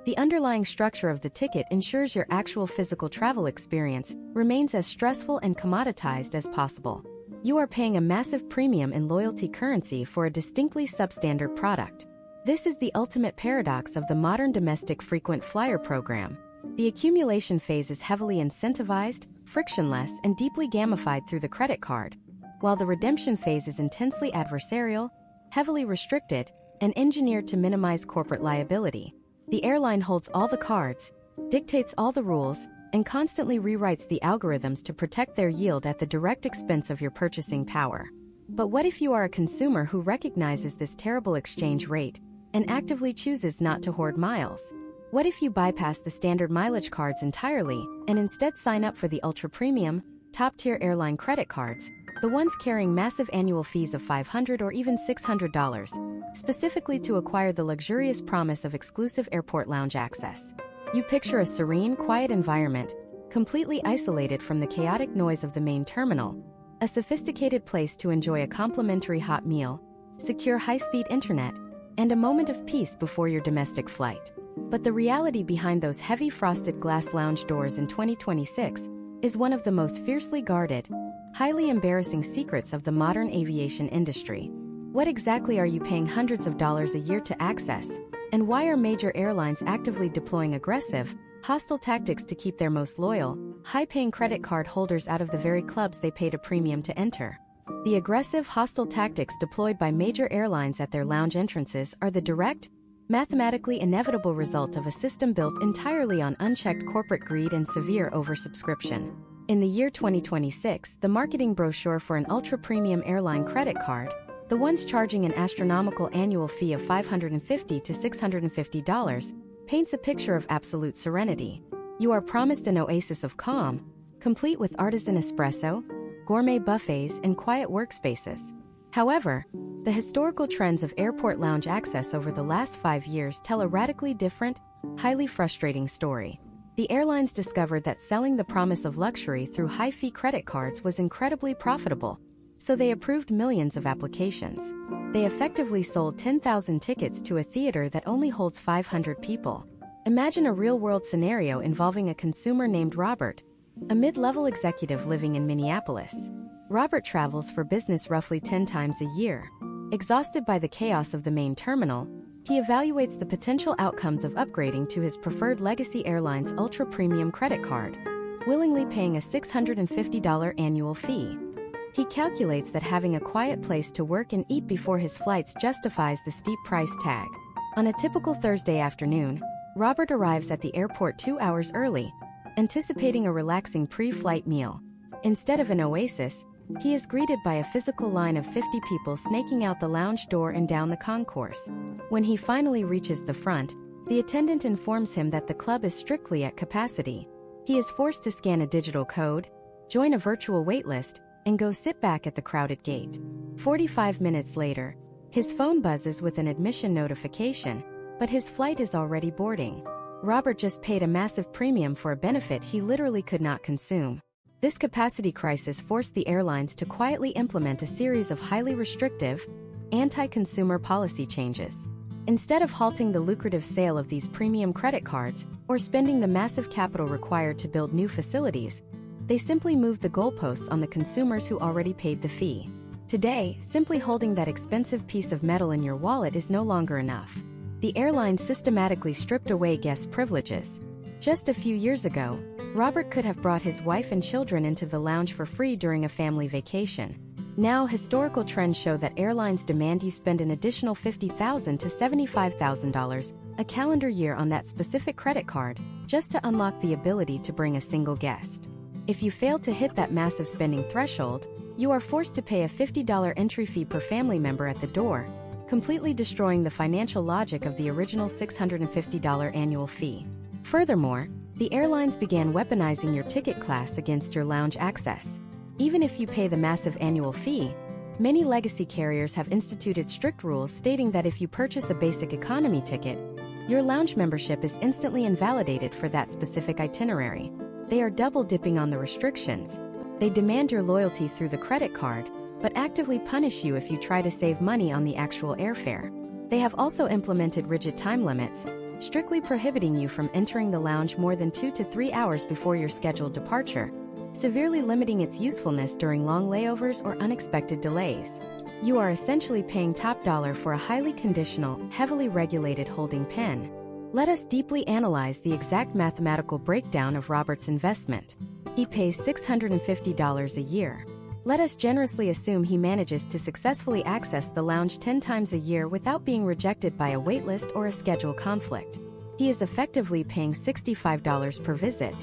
the underlying structure of the ticket ensures your actual physical travel experience remains as stressful and commoditized as possible. You are paying a massive premium in loyalty currency for a distinctly substandard product. This is the ultimate paradox of the modern domestic frequent flyer program. The accumulation phase is heavily incentivized, frictionless, and deeply gamified through the credit card, while the redemption phase is intensely adversarial, heavily restricted, and engineered to minimize corporate liability. The airline holds all the cards, dictates all the rules, and constantly rewrites the algorithms to protect their yield at the direct expense of your purchasing power. But what if you are a consumer who recognizes this terrible exchange rate and actively chooses not to hoard miles? What if you bypass the standard mileage cards entirely and instead sign up for the ultra-premium, top-tier airline credit cards, the ones carrying massive annual fees of $500 or even $600, specifically to acquire the luxurious promise of exclusive airport lounge access? You picture a serene, quiet environment, completely isolated from the chaotic noise of the main terminal, a sophisticated place to enjoy a complimentary hot meal, secure high-speed internet, and a moment of peace before your domestic flight. But the reality behind those heavy frosted glass lounge doors in 2026 is one of the most fiercely guarded, highly embarrassing secrets of the modern aviation industry. What exactly are you paying hundreds of dollars a year to access? And why are major airlines actively deploying aggressive, hostile tactics to keep their most loyal, high-paying credit card holders out of the very clubs they paid a premium to enter? The aggressive, hostile tactics deployed by major airlines at their lounge entrances are the direct, mathematically inevitable result of a system built entirely on unchecked corporate greed and severe oversubscription. In the year 2026, the marketing brochure for an ultra-premium airline credit card, the ones charging an astronomical annual fee of $550 to $650, paints a picture of absolute serenity. You are promised an oasis of calm, complete with artisan espresso, gourmet buffets, and quiet workspaces. However, the historical trends of airport lounge access over the last 5 years tell a radically different, highly frustrating story. The airlines discovered that selling the promise of luxury through high-fee credit cards was incredibly profitable, so they approved millions of applications. They effectively sold 10,000 tickets to a theater that only holds 500 people. Imagine a real-world scenario involving a consumer named Robert, a mid-level executive living in Minneapolis. Robert travels for business roughly 10 times a year. Exhausted by the chaos of the main terminal, he evaluates the potential outcomes of upgrading to his preferred Legacy Airlines ultra-premium credit card, willingly paying a $650 annual fee. He calculates that having a quiet place to work and eat before his flights justifies the steep price tag. On a typical Thursday afternoon, Robert arrives at the airport 2 hours early, anticipating a relaxing pre-flight meal. Instead of an oasis, he is greeted by a physical line of 50 people snaking out the lounge door and down the concourse. When he finally reaches the front, the attendant informs him that the club is strictly at capacity. He is forced to scan a digital code, join a virtual waitlist, and go sit back at the crowded gate. 45 minutes later, his phone buzzes with an admission notification, but his flight is already boarding. Robert just paid a massive premium for a benefit he literally could not consume. This capacity crisis forced the airlines to quietly implement a series of highly restrictive, anti-consumer policy changes. Instead of halting the lucrative sale of these premium credit cards or spending the massive capital required to build new facilities, they simply moved the goalposts on the consumers who already paid the fee. Today, simply holding that expensive piece of metal in your wallet is no longer enough. The airline systematically stripped away guest privileges. Just a few years ago, Robert could have brought his wife and children into the lounge for free during a family vacation. Now, historical trends show that airlines demand you spend an additional $50,000 to $75,000 a calendar year on that specific credit card just to unlock the ability to bring a single guest. If you fail to hit that massive spending threshold, you are forced to pay a $50 entry fee per family member at the door, completely destroying the financial logic of the original $650 annual fee. Furthermore, the airlines began weaponizing your ticket class against your lounge access. Even if you pay the massive annual fee, many legacy carriers have instituted strict rules stating that if you purchase a basic economy ticket, your lounge membership is instantly invalidated for that specific itinerary. They are double-dipping on the restrictions. They demand your loyalty through the credit card, but actively punish you if you try to save money on the actual airfare. They have also implemented rigid time limits, strictly prohibiting you from entering the lounge more than 2 to 3 hours before your scheduled departure, severely limiting its usefulness during long layovers or unexpected delays. You are essentially paying top dollar for a highly conditional, heavily regulated holding pen. Let us deeply analyze the exact mathematical breakdown of Robert's investment. He pays $650 a year. Let us generously assume he manages to successfully access the lounge 10 times a year without being rejected by a waitlist or a schedule conflict. He is effectively paying $65 per visit.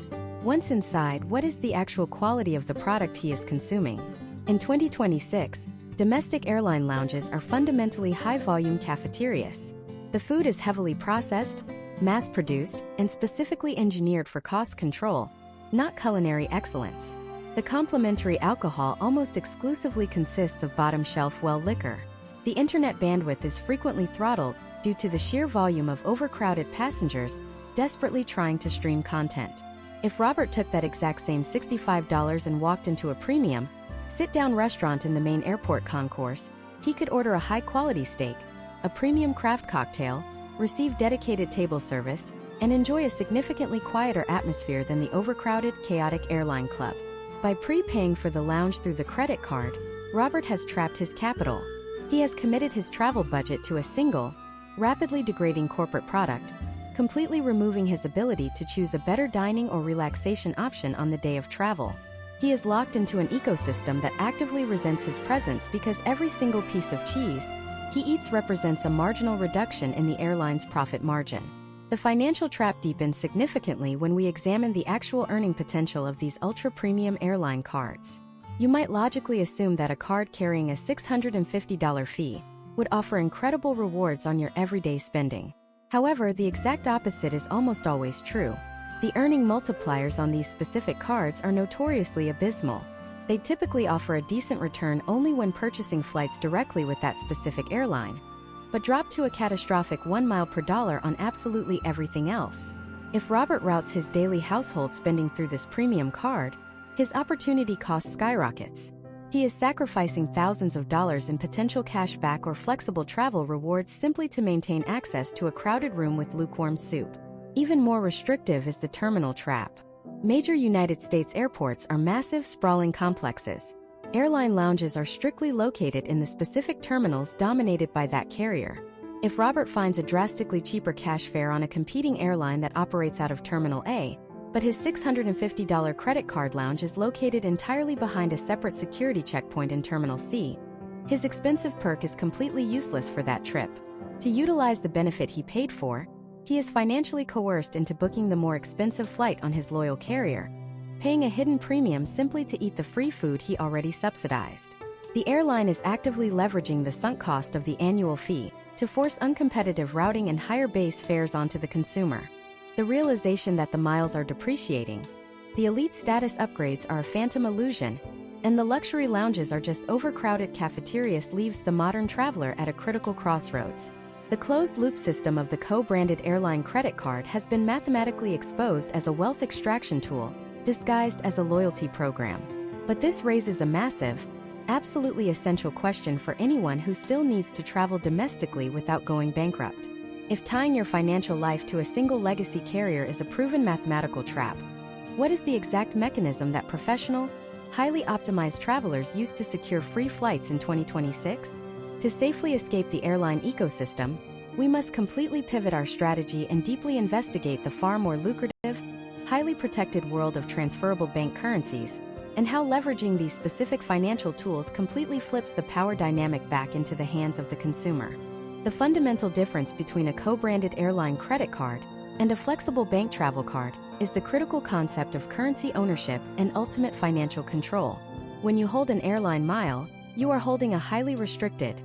Once inside, what is the actual quality of the product he is consuming? In 2026, domestic airline lounges are fundamentally high-volume cafeterias. The food is heavily processed, mass-produced, and specifically engineered for cost control, not culinary excellence. The complimentary alcohol almost exclusively consists of bottom-shelf well liquor. The internet bandwidth is frequently throttled due to the sheer volume of overcrowded passengers desperately trying to stream content. If Robert took that exact same $65 and walked into a premium, sit-down restaurant in the main airport concourse, he could order a high-quality steak, a premium craft cocktail, receive dedicated table service, and enjoy a significantly quieter atmosphere than the overcrowded, chaotic airline club. By prepaying for the lounge through the credit card, Robert has trapped his capital. He has committed his travel budget to a single, rapidly degrading corporate product, completely removing his ability to choose a better dining or relaxation option on the day of travel. He is locked into an ecosystem that actively resents his presence because every single piece of cheese he eats represents a marginal reduction in the airline's profit margin. The financial trap deepens significantly when we examine the actual earning potential of these ultra-premium airline cards. You might logically assume that a card carrying a $650 fee would offer incredible rewards on your everyday spending. However, the exact opposite is almost always true. The earning multipliers on these specific cards are notoriously abysmal. They typically offer a decent return only when purchasing flights directly with that specific airline, but drop to a catastrophic 1 mile per dollar on absolutely everything else. If Robert routes his daily household spending through this premium card, his opportunity cost skyrockets. He is sacrificing thousands of dollars in potential cashback or flexible travel rewards simply to maintain access to a crowded room with lukewarm soup. Even more restrictive is the terminal trap. Major United States airports are massive, sprawling complexes. Airline lounges are strictly located in the specific terminals dominated by that carrier. If Robert finds a drastically cheaper cash fare on a competing airline that operates out of Terminal A, but his $650 credit card lounge is located entirely behind a separate security checkpoint in Terminal C, his expensive perk is completely useless for that trip. To utilize the benefit he paid for, he is financially coerced into booking the more expensive flight on his loyal carrier, paying a hidden premium simply to eat the free food he already subsidized. The airline is actively leveraging the sunk cost of the annual fee to force uncompetitive routing and higher base fares onto the consumer. The realization that the miles are depreciating, The elite status upgrades are a phantom illusion, and the luxury lounges are just overcrowded cafeterias leaves the modern traveler at a critical crossroads. The closed-loop system of the co-branded airline credit card has been mathematically exposed as a wealth extraction tool, disguised as a loyalty program. But this raises a massive, absolutely essential question for anyone who still needs to travel domestically without going bankrupt. If tying your financial life to a single legacy carrier is a proven mathematical trap, what is the exact mechanism that professional, highly optimized travelers use to secure free flights in 2026? To safely escape the airline ecosystem, we must completely pivot our strategy and deeply investigate the far more lucrative, highly protected world of transferable bank currencies, and how leveraging these specific financial tools completely flips the power dynamic back into the hands of the consumer. The fundamental difference between a co-branded airline credit card and a flexible bank travel card is the critical concept of currency ownership and ultimate financial control. When you hold an airline mile, you are holding a highly restricted,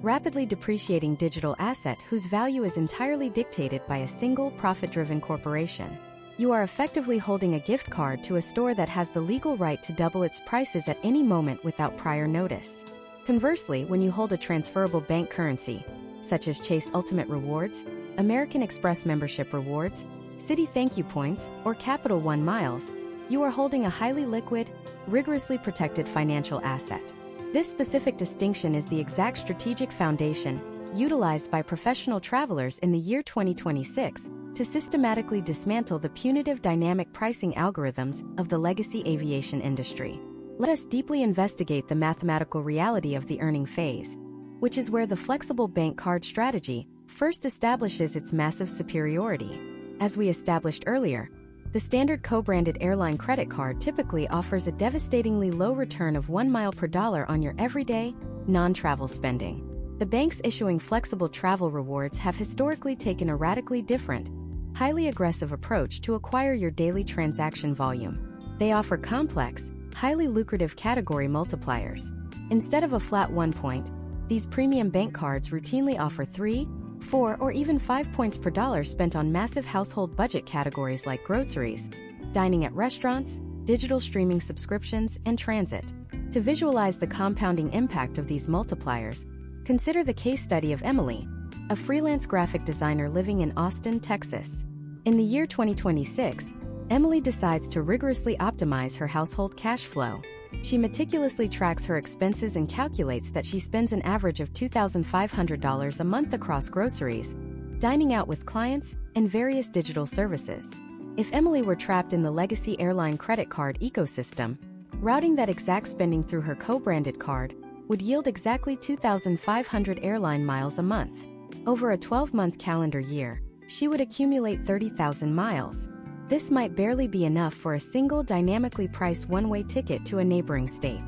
rapidly depreciating digital asset whose value is entirely dictated by a single profit-driven corporation. You are effectively holding a gift card to a store that has the legal right to double its prices at any moment without prior notice. Conversely, when you hold a transferable bank currency, such as Chase Ultimate Rewards, American Express Membership Rewards, Citi Thank You Points, or Capital One Miles, you are holding a highly liquid, rigorously protected financial asset. This specific distinction is the exact strategic foundation utilized by professional travelers in the year 2026 to systematically dismantle the punitive dynamic pricing algorithms of the legacy aviation industry. Let us deeply investigate the mathematical reality of the earning phase, which is where the flexible bank card strategy first establishes its massive superiority. As we established earlier, the standard co-branded airline credit card typically offers a devastatingly low return of 1 mile per dollar on your everyday, non-travel spending. The banks issuing flexible travel rewards have historically taken a radically different, highly aggressive approach to acquire your daily transaction volume. They offer complex, highly lucrative category multipliers. Instead of a flat 1 point, these premium bank cards routinely offer 3, 4, or even 5 points per dollar spent on massive household budget categories like groceries, dining at restaurants, digital streaming subscriptions, and transit. To visualize the compounding impact of these multipliers, consider the case study of Emily, a freelance graphic designer living in Austin, Texas. In the year 2026, Emily decides to rigorously optimize her household cash flow. She meticulously tracks her expenses and calculates that she spends an average of $2,500 a month across groceries, dining out with clients, and various digital services. If Emily were trapped in the legacy airline credit card ecosystem, routing that exact spending through her co-branded card would yield exactly 2,500 airline miles a month. Over a 12-month calendar year, she would accumulate 30,000 miles. This might barely be enough for a single dynamically priced one-way ticket to a neighboring state.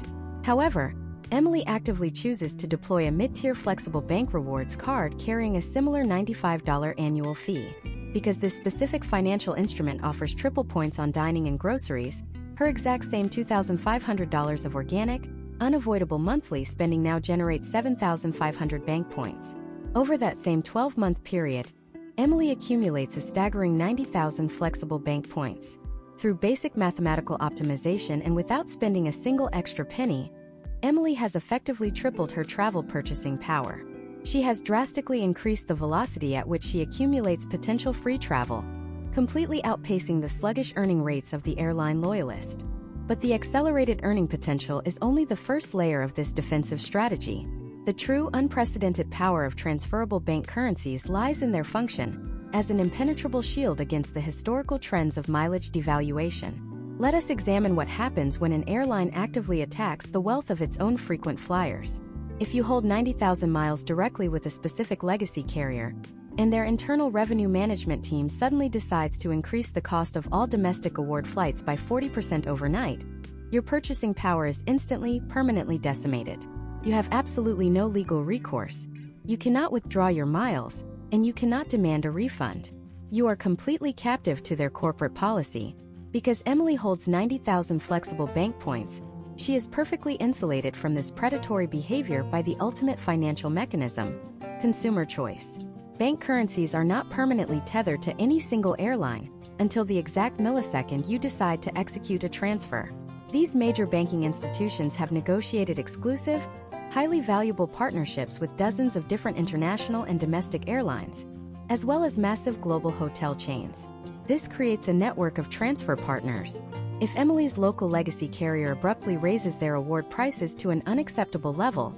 However, Emily actively chooses to deploy a mid-tier flexible bank rewards card carrying a similar $95 annual fee. Because this specific financial instrument offers triple points on dining and groceries, her exact same $2,500 of organic, unavoidable monthly spending now generates 7,500 bank points. Over that same 12-month period, Emily accumulates a staggering 90,000 flexible bank points. Through basic mathematical optimization and without spending a single extra penny, Emily has effectively tripled her travel purchasing power. She has drastically increased the velocity at which she accumulates potential free travel, completely outpacing the sluggish earning rates of the airline loyalist. But the accelerated earning potential is only the first layer of this defensive strategy. The true unprecedented power of transferable bank currencies lies in their function as an impenetrable shield against the historical trends of mileage devaluation. Let us examine what happens when an airline actively attacks the wealth of its own frequent flyers. If you hold 90,000 miles directly with a specific legacy carrier, and their internal revenue management team suddenly decides to increase the cost of all domestic award flights by 40% overnight, your purchasing power is instantly, permanently decimated. You have absolutely no legal recourse. You cannot withdraw your miles, and you cannot demand a refund. You are completely captive to their corporate policy. Because Emily holds 90,000 flexible bank points, she is perfectly insulated from this predatory behavior by the ultimate financial mechanism: consumer choice. Bank currencies are not permanently tethered to any single airline, until the exact millisecond you decide to execute a transfer. These major banking institutions have negotiated exclusive, highly valuable partnerships with dozens of different international and domestic airlines, as well as massive global hotel chains. This creates a network of transfer partners. If Emily's local legacy carrier abruptly raises their award prices to an unacceptable level,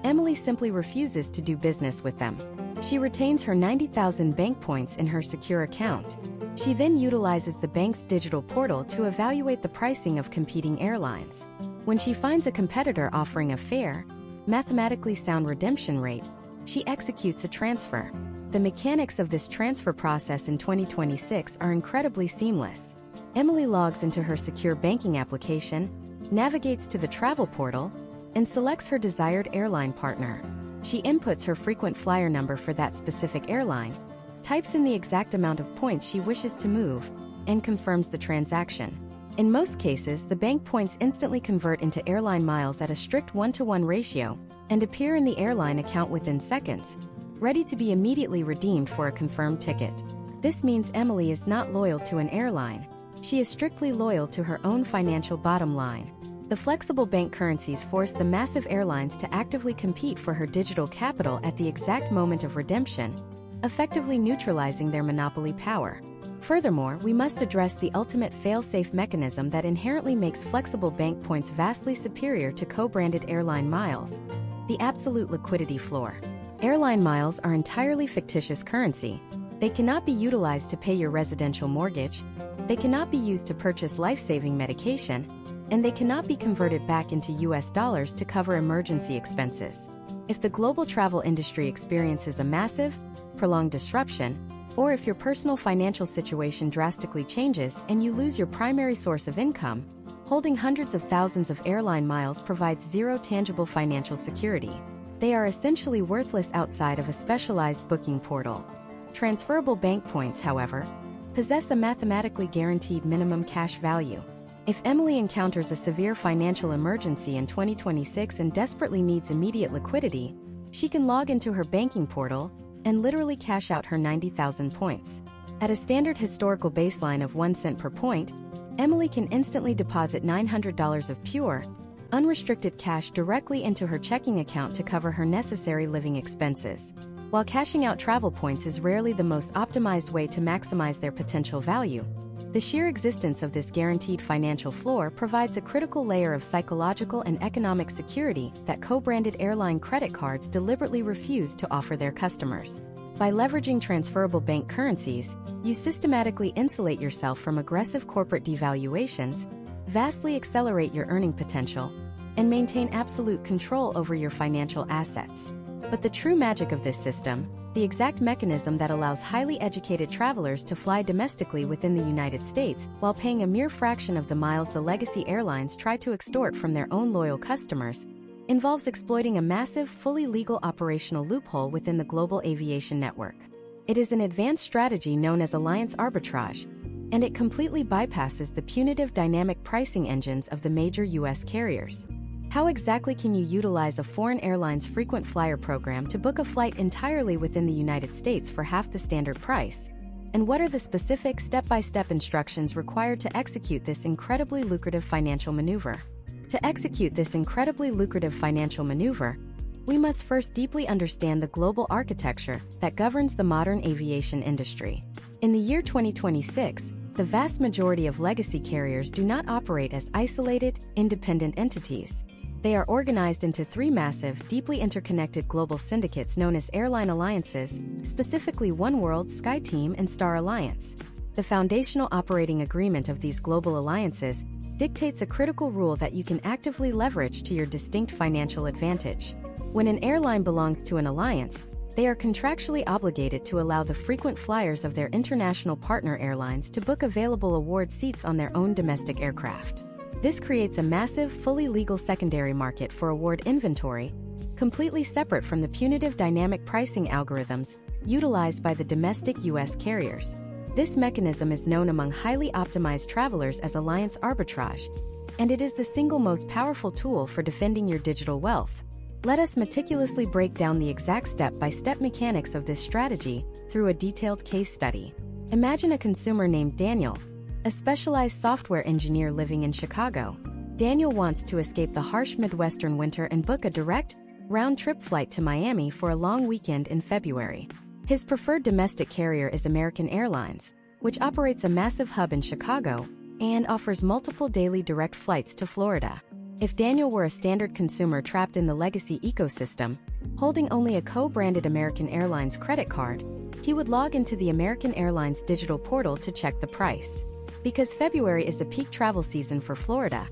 Emily simply refuses to do business with them. She retains her 90,000 bank points in her secure account. She then utilizes the bank's digital portal to evaluate the pricing of competing airlines. When she finds a competitor offering a fair, mathematically sound redemption rate, she executes a transfer. The mechanics of this transfer process in 2026 are incredibly seamless. Emily logs into her secure banking application, navigates to the travel portal, and selects her desired airline partner. She inputs her frequent flyer number for that specific airline, types in the exact amount of points she wishes to move, and confirms the transaction. In most cases, the bank points instantly convert into airline miles at a strict 1-to-1 ratio and appear in the airline account within seconds, ready to be immediately redeemed for a confirmed ticket. This means Emily is not loyal to an airline. She is strictly loyal to her own financial bottom line. The flexible bank currencies force the massive airlines to actively compete for her digital capital at the exact moment of redemption, effectively neutralizing their monopoly power. Furthermore, we must address the ultimate fail-safe mechanism that inherently makes flexible bank points vastly superior to co-branded airline miles: the absolute liquidity floor. Airline miles are entirely fictitious currency. They cannot be utilized to pay your residential mortgage, they cannot be used to purchase life-saving medication, and they cannot be converted back into US dollars to cover emergency expenses. If the global travel industry experiences a massive, prolonged disruption, or if your personal financial situation drastically changes and you lose your primary source of income, holding hundreds of thousands of airline miles provides zero tangible financial security. They are essentially worthless outside of a specialized booking portal. Transferable bank points, however, possess a mathematically guaranteed minimum cash value. If Emily encounters a severe financial emergency in 2026 and desperately needs immediate liquidity, she can log into her banking portal and literally cash out her 90,000 points. At a standard historical baseline of 1 cent per point, Emily can instantly deposit $900 of pure, unrestricted cash directly into her checking account to cover her necessary living expenses. While cashing out travel points is rarely the most optimized way to maximize their potential value, the sheer existence of this guaranteed financial floor provides a critical layer of psychological and economic security that co-branded airline credit cards deliberately refuse to offer their customers. By leveraging transferable bank currencies, you systematically insulate yourself from aggressive corporate devaluations, vastly accelerate your earning potential, and maintain absolute control over your financial assets. But the true magic of this system, the exact mechanism that allows highly educated travelers to fly domestically within the United States while paying a mere fraction of the miles the legacy airlines try to extort from their own loyal customers, involves exploiting a massive, fully legal operational loophole within the global aviation network. It is an advanced strategy known as alliance arbitrage, and it completely bypasses the punitive dynamic pricing engines of the major U.S. carriers. How exactly can you utilize a foreign airline's frequent flyer program to book a flight entirely within the United States for half the standard price? And what are the specific step-by-step instructions required to execute this incredibly lucrative financial maneuver? To execute this incredibly lucrative financial maneuver, we must first deeply understand the global architecture that governs the modern aviation industry. In the year 2026, the vast majority of legacy carriers do not operate as isolated, independent entities. They are organized into three massive, deeply interconnected global syndicates known as airline alliances, specifically Oneworld, SkyTeam, and Star Alliance. The foundational operating agreement of these global alliances dictates a critical rule that you can actively leverage to your distinct financial advantage. When an airline belongs to an alliance, they are contractually obligated to allow the frequent flyers of their international partner airlines to book available award seats on their own domestic aircraft. This creates a massive, fully legal secondary market for award inventory, completely separate from the punitive dynamic pricing algorithms utilized by the domestic U.S. carriers. This mechanism is known among highly optimized travelers as alliance arbitrage, and it is the single most powerful tool for defending your digital wealth. Let us meticulously break down the exact step-by-step mechanics of this strategy through a detailed case study. Imagine a consumer named Daniel, a specialized software engineer living in Chicago. Daniel wants to escape the harsh Midwestern winter and book a direct, round-trip flight to Miami for a long weekend in February. His preferred domestic carrier is American Airlines, which operates a massive hub in Chicago and offers multiple daily direct flights to Florida. If Daniel were a standard consumer trapped in the legacy ecosystem, holding only a co-branded American Airlines credit card, he would log into the American Airlines digital portal to check the price. Because February is the peak travel season for Florida,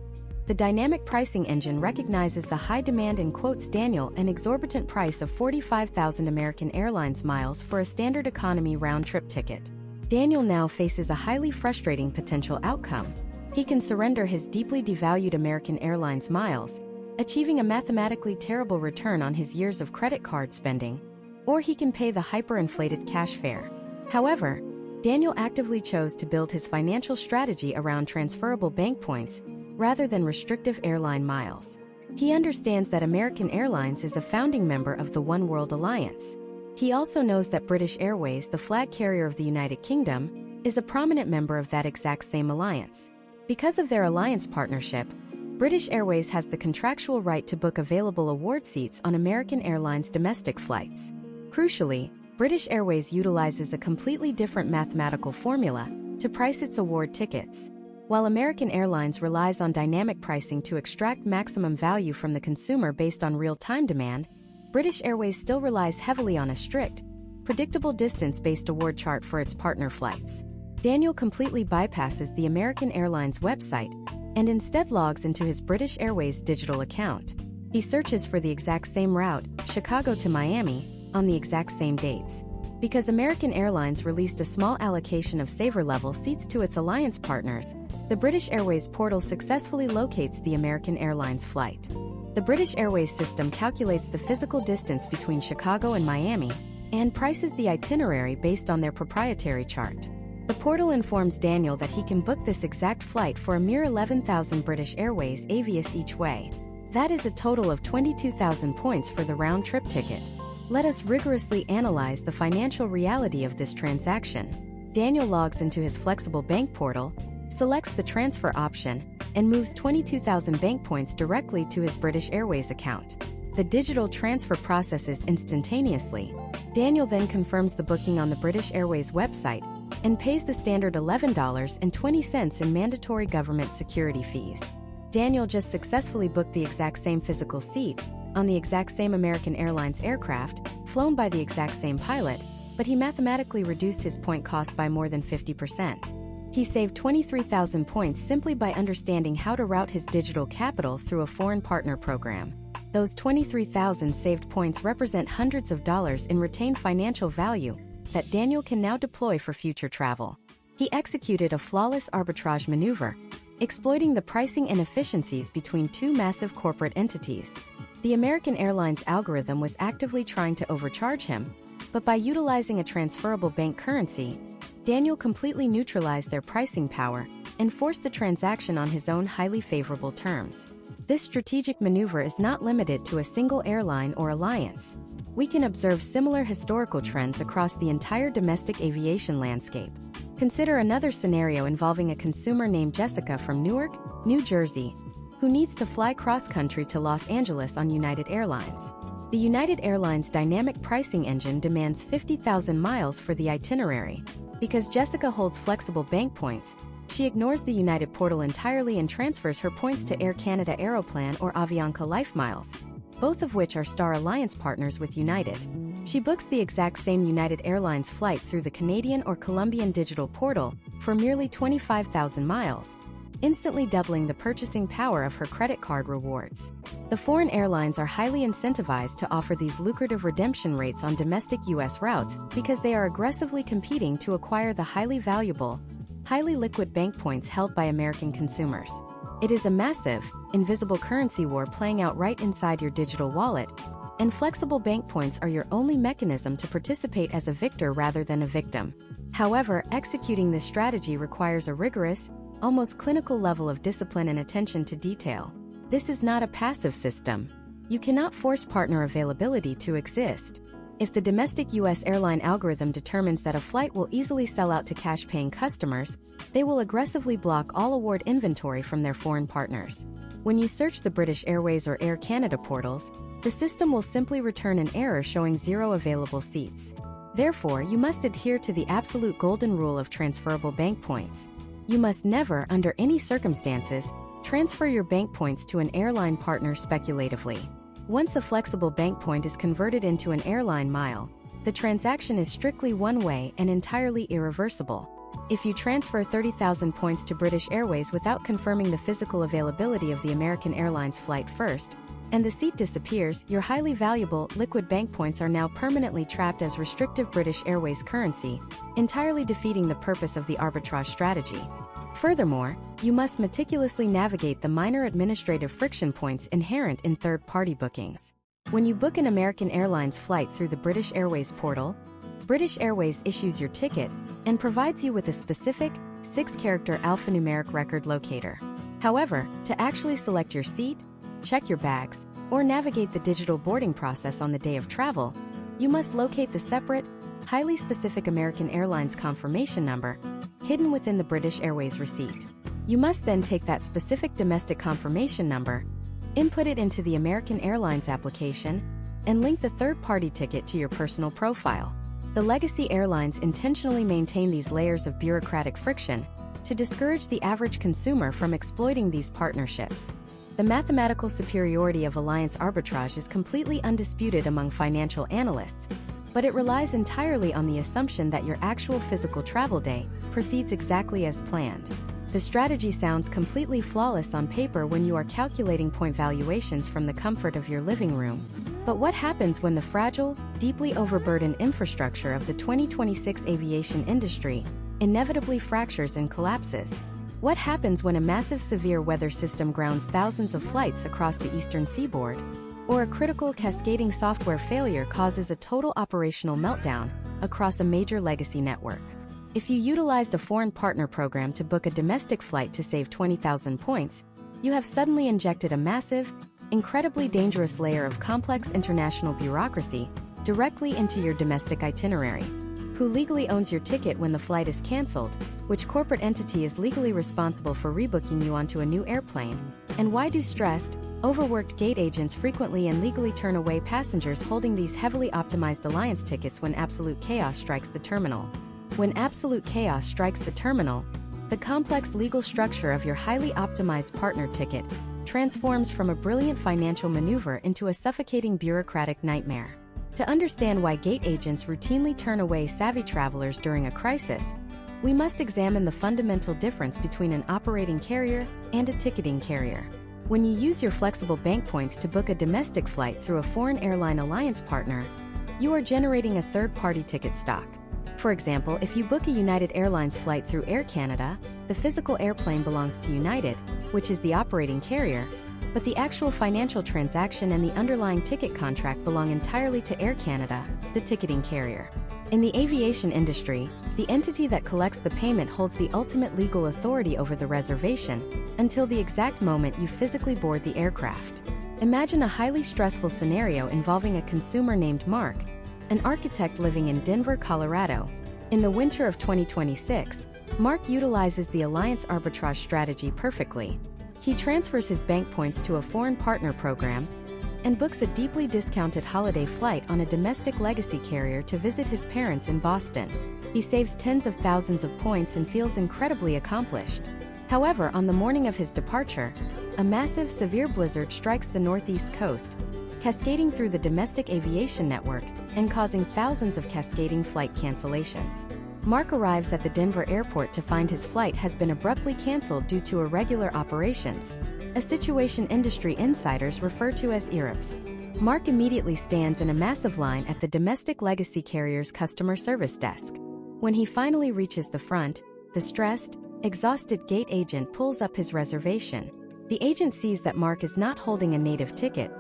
the dynamic pricing engine recognizes the high demand and quotes Daniel an exorbitant price of 45,000 American Airlines miles for a standard economy round-trip ticket. Daniel now faces a highly frustrating potential outcome. He can surrender his deeply devalued American Airlines miles, achieving a mathematically terrible return on his years of credit card spending, or he can pay the hyperinflated cash fare. However, Daniel actively chose to build his financial strategy around transferable bank points rather than restrictive airline miles. He understands that American Airlines is a founding member of the One World Alliance. He also knows that British Airways, the flag carrier of the United Kingdom, is a prominent member of that exact same alliance. Because of their alliance partnership, British Airways has the contractual right to book available award seats on American Airlines domestic flights. Crucially, British Airways utilizes a completely different mathematical formula to price its award tickets. While American Airlines relies on dynamic pricing to extract maximum value from the consumer based on real-time demand, British Airways still relies heavily on a strict, predictable distance-based award chart for its partner flights. Daniel completely bypasses the American Airlines website and instead logs into his British Airways digital account. He searches for the exact same route, Chicago to Miami, on the exact same dates. Because American Airlines released a small allocation of saver-level seats to its alliance partners, the British Airways portal successfully locates the American Airlines flight. The British Airways system calculates the physical distance between Chicago and Miami and prices the itinerary based on their proprietary chart. The portal informs Daniel that he can book this exact flight for a mere 11,000 British Airways Avios each way. That is a total of 22,000 points for the round-trip ticket. Let us rigorously analyze the financial reality of this transaction. Daniel logs into his flexible bank portal, selects the transfer option, and moves 22,000 bank points directly to his British Airways account. The digital transfer processes instantaneously. Daniel then confirms the booking on the British Airways website and pays the standard $11.20 in mandatory government security fees. Daniel just successfully booked the exact same physical seat on the exact same American Airlines aircraft, flown by the exact same pilot, but he mathematically reduced his point cost by more than 50%. He saved 23,000 points simply by understanding how to route his digital capital through a foreign partner program. Those 23,000 saved points represent hundreds of dollars in retained financial value that Daniel can now deploy for future travel. He executed a flawless arbitrage maneuver, exploiting the pricing inefficiencies between two massive corporate entities. The American Airlines algorithm was actively trying to overcharge him, but by utilizing a transferable bank currency, Daniel completely neutralized their pricing power and forced the transaction on his own highly favorable terms. This strategic maneuver is not limited to a single airline or alliance. We can observe similar historical trends across the entire domestic aviation landscape. Consider another scenario involving a consumer named Jessica from Newark, New Jersey, who needs to fly cross-country to Los Angeles on United Airlines. The United Airlines dynamic pricing engine demands 50,000 miles for the itinerary. Because Jessica holds flexible bank points, she ignores the United portal entirely and transfers her points to Air Canada Aeroplan or Avianca Life Miles, both of which are Star Alliance partners with United. She books the exact same United Airlines flight through the Canadian or Colombian digital portal for merely 25,000 miles, instantly doubling the purchasing power of her credit card rewards. The foreign airlines are highly incentivized to offer these lucrative redemption rates on domestic U.S. routes because they are aggressively competing to acquire the highly valuable, highly liquid bank points held by American consumers. It is a massive, invisible currency war playing out right inside your digital wallet, and flexible bank points are your only mechanism to participate as a victor rather than a victim. However, executing this strategy requires a rigorous, almost clinical level of discipline and attention to detail. This is not a passive system. You cannot force partner availability to exist. If the domestic U.S. airline algorithm determines that a flight will easily sell out to cash-paying customers, they will aggressively block all award inventory from their foreign partners. When you search the British Airways or Air Canada portals, the system will simply return an error showing 0 available seats. Therefore, you must adhere to the absolute golden rule of transferable bank points. You must never, under any circumstances, transfer your bank points to an airline partner speculatively. Once a flexible bank point is converted into an airline mile, the transaction is strictly one-way and entirely irreversible. If you transfer 30,000 points to British Airways without confirming the physical availability of the American Airlines flight first, and the seat disappears, your highly valuable, liquid bank points are now permanently trapped as restrictive British Airways currency, entirely defeating the purpose of the arbitrage strategy. Furthermore, you must meticulously navigate the minor administrative friction points inherent in third-party bookings. When you book an American Airlines flight through the British Airways portal, British Airways issues your ticket and provides you with a specific, 6-character alphanumeric record locator. However, to actually select your seat, check your bags, or navigate the digital boarding process on the day of travel, you must locate the separate, highly specific American Airlines confirmation number hidden within the British Airways receipt. You must then take that specific domestic confirmation number, input it into the American Airlines application, and link the third-party ticket to your personal profile. The legacy airlines intentionally maintain these layers of bureaucratic friction to discourage the average consumer from exploiting these partnerships. The mathematical superiority of alliance arbitrage is completely undisputed among financial analysts, but it relies entirely on the assumption that your actual physical travel day proceeds exactly as planned. The strategy sounds completely flawless on paper when you are calculating point valuations from the comfort of your living room. But what happens when the fragile, deeply overburdened infrastructure of the 2026 aviation industry inevitably fractures and collapses? What happens when a massive severe weather system grounds thousands of flights across the eastern seaboard? Or a critical cascading software failure causes a total operational meltdown across a major legacy network? If you utilized a foreign partner program to book a domestic flight to save 20,000 points, you have suddenly injected a massive, incredibly dangerous layer of complex international bureaucracy directly into your domestic itinerary. Who legally owns your ticket when the flight is canceled? Which corporate entity is legally responsible for rebooking you onto a new airplane? And why do stressed, overworked gate agents frequently and legally turn away passengers holding these heavily optimized alliance tickets when absolute chaos strikes the terminal? When absolute chaos strikes the terminal, the complex legal structure of your highly optimized partner ticket transforms from a brilliant financial maneuver into a suffocating bureaucratic nightmare. To understand why gate agents routinely turn away savvy travelers during a crisis, we must examine the fundamental difference between an operating carrier and a ticketing carrier. When you use your flexible bank points to book a domestic flight through a foreign airline alliance partner, you are generating a third-party ticket stock. For example, if you book a United Airlines flight through Air Canada, the physical airplane belongs to United, which is the operating carrier, but the actual financial transaction and the underlying ticket contract belong entirely to Air Canada, the ticketing carrier. In the aviation industry, the entity that collects the payment holds the ultimate legal authority over the reservation until the exact moment you physically board the aircraft. Imagine a highly stressful scenario involving a consumer named Mark, an architect living in Denver, Colorado. In the winter of 2026, Mark utilizes the alliance arbitrage strategy perfectly. He transfers his bank points to a foreign partner program and books a deeply discounted holiday flight on a domestic legacy carrier to visit his parents in Boston. He saves tens of thousands of points and feels incredibly accomplished. However, on the morning of his departure, a massive severe blizzard strikes the northeast coast, cascading through the domestic aviation network and causing thousands of cascading flight cancellations. Mark arrives at the Denver airport to find his flight has been abruptly canceled due to irregular operations, a situation industry insiders refer to as EROPS. Mark immediately stands in a massive line at the domestic legacy carrier's customer service desk. When he finally reaches the front, the stressed, exhausted gate agent pulls up his reservation. The agent sees that Mark is not holding a native ticket.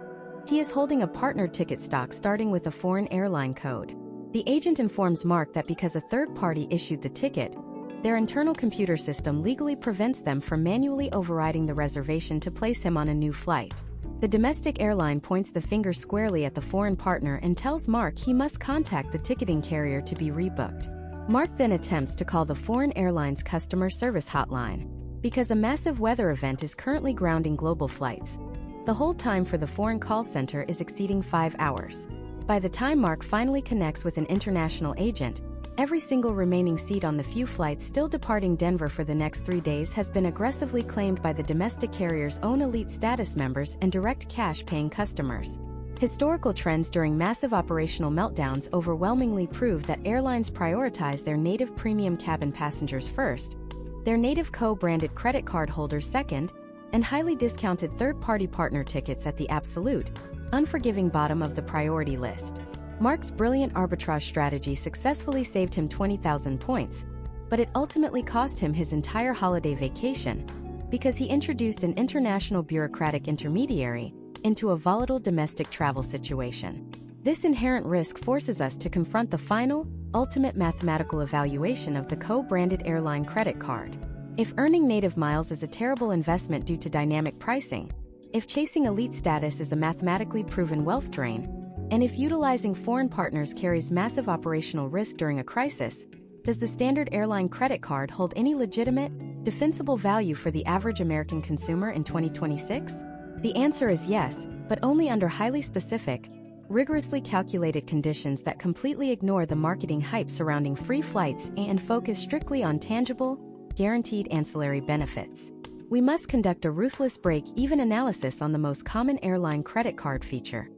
He is holding a partner ticket stock starting with a foreign airline code. The agent informs Mark that because a third party issued the ticket, their internal computer system legally prevents them from manually overriding the reservation to place him on a new flight. The domestic airline points the finger squarely at the foreign partner and tells Mark he must contact the ticketing carrier to be rebooked. Mark then attempts to call the foreign airline's customer service hotline, because a massive weather event is currently grounding global flights. The hold time for the foreign call center is exceeding 5 hours. By the time Mark finally connects with an international agent, every single remaining seat on the few flights still departing Denver for the next 3 days has been aggressively claimed by the domestic carrier's own elite status members and direct cash-paying customers. Historical trends during massive operational meltdowns overwhelmingly prove that airlines prioritize their native premium cabin passengers first, their native co-branded credit card holders second, and highly discounted third-party partner tickets at the absolute, unforgiving bottom of the priority list. Mark's brilliant arbitrage strategy successfully saved him 20,000 points, but it ultimately cost him his entire holiday vacation, because he introduced an international bureaucratic intermediary into a volatile domestic travel situation. This inherent risk forces us to confront the final, ultimate mathematical evaluation of the co-branded airline credit card. If earning native miles is a terrible investment due to dynamic pricing, if chasing elite status is a mathematically proven wealth drain, and if utilizing foreign partners carries massive operational risk during a crisis, does the standard airline credit card hold any legitimate, defensible value for the average American consumer in 2026? The answer is yes, but only under highly specific, rigorously calculated conditions that completely ignore the marketing hype surrounding free flights and focus strictly on tangible, guaranteed ancillary benefits. We must conduct a ruthless break-even analysis on the most common airline credit card feature: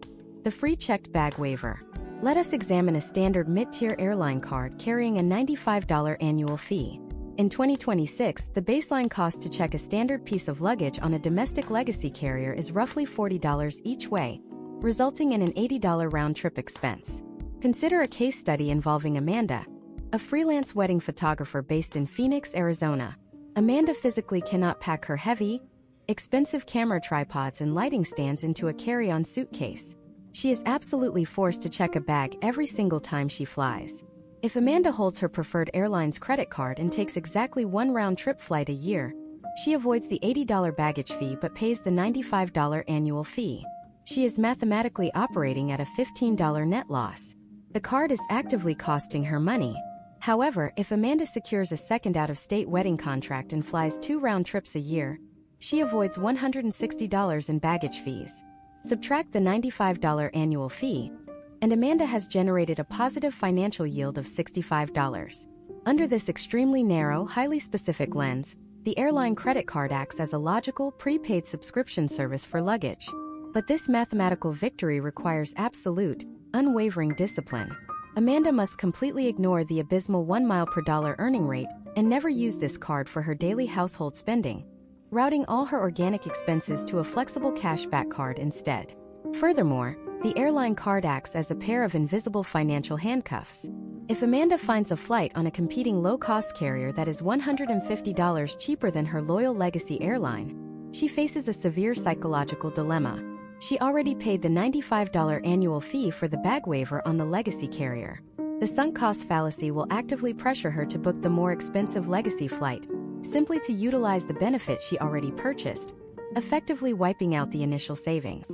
the free checked bag waiver. Let us examine a standard mid-tier airline card carrying a $95 annual fee. In 2026, the baseline cost to check a standard piece of luggage on a domestic legacy carrier is roughly $40 each way, resulting in an $80 round-trip expense. Consider a case study involving Amanda, a freelance wedding photographer based in Phoenix, Arizona. Amanda physically cannot pack her heavy, expensive camera tripods and lighting stands into a carry-on suitcase. She is absolutely forced to check a bag every single time she flies. If Amanda holds her preferred airline's credit card and takes exactly one round-trip flight a year, she avoids the $80 baggage fee but pays the $95 annual fee. She is mathematically operating at a $15 net loss. The card is actively costing her money. However, if Amanda secures a second out-of-state wedding contract and flies 2 round trips a year, she avoids $160 in baggage fees. Subtract the $95 annual fee, and Amanda has generated a positive financial yield of $65. Under this extremely narrow, highly specific lens, the airline credit card acts as a logical, prepaid subscription service for luggage. But this mathematical victory requires absolute, unwavering discipline. Amanda must completely ignore the abysmal 1 mile per dollar earning rate and never use this card for her daily household spending, routing all her organic expenses to a flexible cashback card instead. Furthermore, the airline card acts as a pair of invisible financial handcuffs. If Amanda finds a flight on a competing low-cost carrier that is $150 cheaper than her loyal legacy airline, she faces a severe psychological dilemma. She already paid the $95 annual fee for the bag waiver on the legacy carrier. The sunk cost fallacy will actively pressure her to book the more expensive legacy flight, simply to utilize the benefit she already purchased, effectively wiping out the initial savings.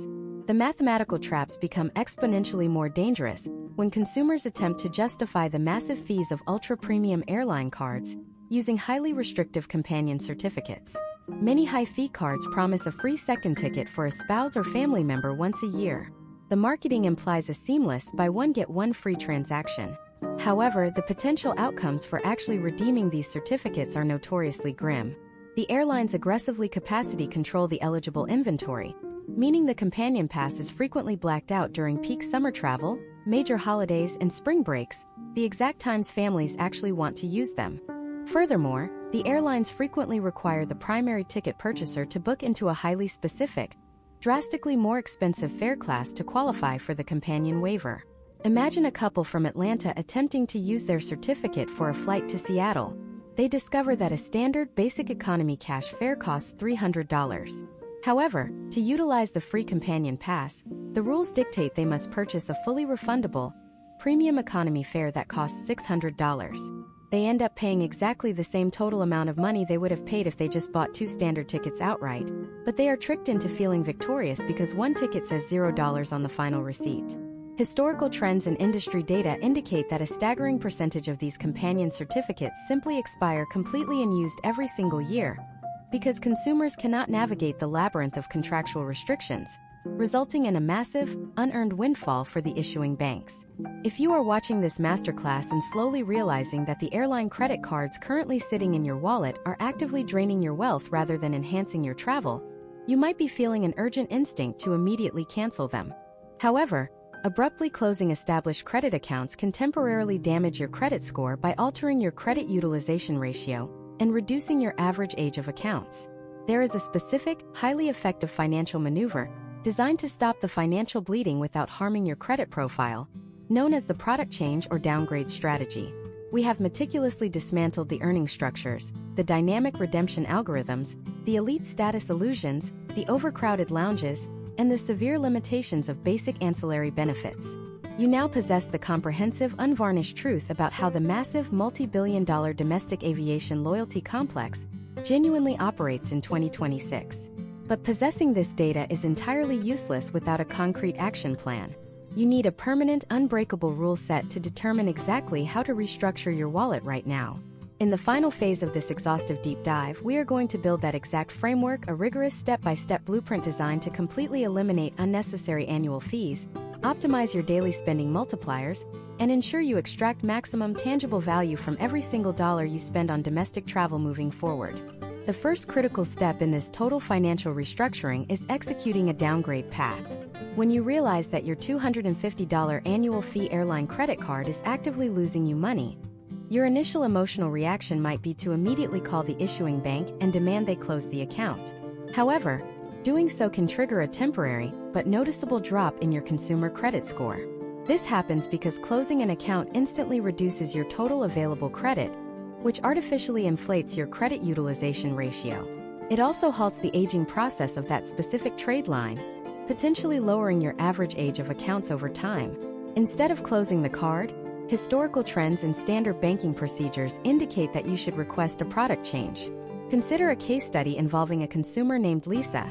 The mathematical traps become exponentially more dangerous when consumers attempt to justify the massive fees of ultra-premium airline cards using highly restrictive companion certificates. Many high-fee cards promise a free second ticket for a spouse or family member once a year. The marketing implies a seamless buy-one-get-one free transaction. However, the potential outcomes for actually redeeming these certificates are notoriously grim. The airlines aggressively capacity control the eligible inventory, meaning the companion pass is frequently blacked out during peak summer travel, major holidays, and spring breaks, the exact times families actually want to use them. Furthermore, the airlines frequently require the primary ticket purchaser to book into a highly specific, drastically more expensive fare class to qualify for the companion waiver. Imagine a couple from Atlanta attempting to use their certificate for a flight to Seattle. They discover that a standard basic economy cash fare costs $300. However, to utilize the free companion pass, the rules dictate they must purchase a fully refundable, premium economy fare that costs $600. They end up paying exactly the same total amount of money they would have paid if they just bought 2 standard tickets outright, but they are tricked into feeling victorious because one ticket says $0 on the final receipt. Historical trends and industry data indicate that a staggering percentage of these companion certificates simply expire completely unused every single year, because consumers cannot navigate the labyrinth of contractual restrictions, resulting in a massive, unearned windfall for the issuing banks. If you are watching this masterclass and slowly realizing that the airline credit cards currently sitting in your wallet are actively draining your wealth rather than enhancing your travel, you might be feeling an urgent instinct to immediately cancel them. However, abruptly closing established credit accounts can temporarily damage your credit score by altering your credit utilization ratio and reducing your average age of accounts. There is a specific, highly effective financial maneuver designed to stop the financial bleeding without harming your credit profile, known as the product change or downgrade strategy. We have meticulously dismantled the earning structures, the dynamic redemption algorithms, the elite status illusions, the overcrowded lounges, and the severe limitations of basic ancillary benefits. You now possess the comprehensive, unvarnished truth about how the massive multi-billion-dollar domestic aviation loyalty complex genuinely operates in 2026. But possessing this data is entirely useless without a concrete action plan. You need a permanent, unbreakable rule set to determine exactly how to restructure your wallet right now. In the final phase of this exhaustive deep dive, we are going to build that exact framework, a rigorous step-by-step blueprint designed to completely eliminate unnecessary annual fees, optimize your daily spending multipliers, and ensure you extract maximum tangible value from every single dollar you spend on domestic travel moving forward. The first critical step in this total financial restructuring is executing a downgrade path. When you realize that your $250 annual fee airline credit card is actively losing you money, your initial emotional reaction might be to immediately call the issuing bank and demand they close the account. However, doing so can trigger a temporary but noticeable drop in your consumer credit score. This happens because closing an account instantly reduces your total available credit, which artificially inflates your credit utilization ratio. It also halts the aging process of that specific trade line, potentially lowering your average age of accounts over time. Instead of closing the card, historical trends and standard banking procedures indicate that you should request a product change. Consider a case study involving a consumer named Lisa,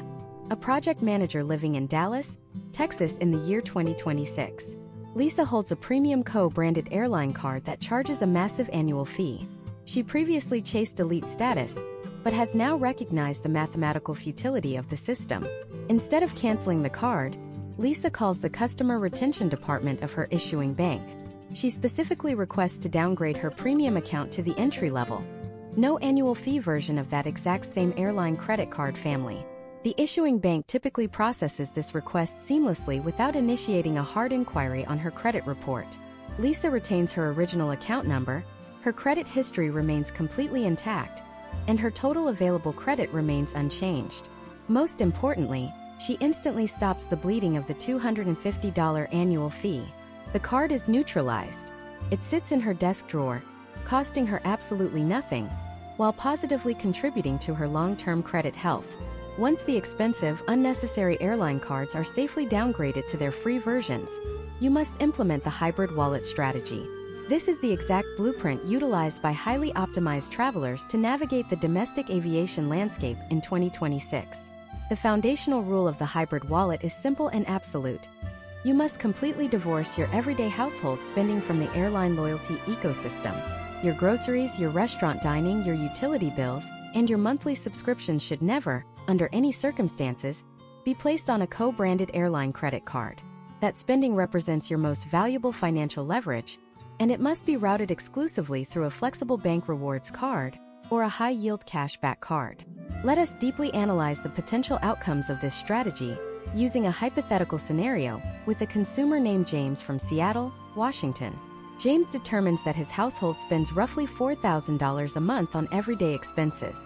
a project manager living in Dallas, Texas in the year 2026. Lisa holds a premium co-branded airline card that charges a massive annual fee. She previously chased elite status, but has now recognized the mathematical futility of the system. Instead of canceling the card, Lisa calls the customer retention department of her issuing bank. She specifically requests to downgrade her premium account to the entry level, no annual fee version of that exact same airline credit card family. The issuing bank typically processes this request seamlessly without initiating a hard inquiry on her credit report. Lisa retains her original account number, her credit history remains completely intact, and her total available credit remains unchanged. Most importantly, she instantly stops the bleeding of the $250 annual fee. The card is neutralized. It sits in her desk drawer, costing her absolutely nothing, while positively contributing to her long-term credit health. Once the expensive, unnecessary airline cards are safely downgraded to their free versions, you must implement the hybrid wallet strategy. This is the exact blueprint utilized by highly optimized travelers to navigate the domestic aviation landscape in 2026. The foundational rule of the hybrid wallet is simple and absolute. You must completely divorce your everyday household spending from the airline loyalty ecosystem. Your groceries, your restaurant dining, your utility bills, and your monthly subscription should never, under any circumstances, be placed on a co-branded airline credit card. That spending represents your most valuable financial leverage, and it must be routed exclusively through a flexible bank rewards card or a high-yield cashback card. Let us deeply analyze the potential outcomes of this strategy using a hypothetical scenario with a consumer named James from Seattle, Washington. James determines that his household spends roughly $4,000 a month on everyday expenses.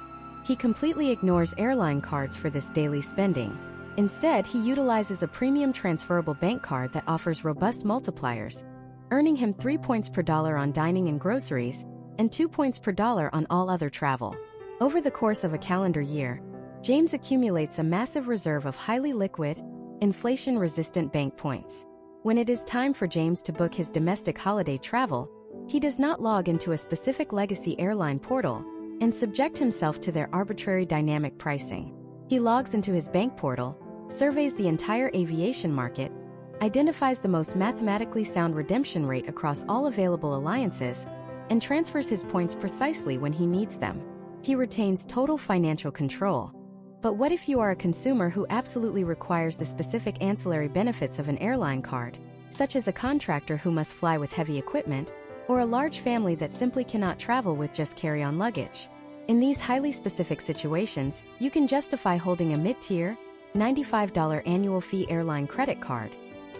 He completely ignores airline cards for this daily spending. Instead, he utilizes a premium transferable bank card that offers robust multipliers, earning him 3 points per dollar on dining and groceries, and 2 points per dollar on all other travel. Over the course of a calendar year, James accumulates a massive reserve of highly liquid, inflation-resistant bank points. When it is time for James to book his domestic holiday travel, He does not log into a specific legacy airline portal and subject himself to their arbitrary dynamic pricing. He logs into his bank portal, surveys the entire aviation market, identifies the most mathematically sound redemption rate across all available alliances, and transfers his points precisely when he needs them. He retains total financial control. But what if you are a consumer who absolutely requires the specific ancillary benefits of an airline card, such as a contractor who must fly with heavy equipment, or a large family that simply cannot travel with just carry-on luggage? In these highly specific situations, you can justify holding a mid-tier, $95 annual fee airline credit card,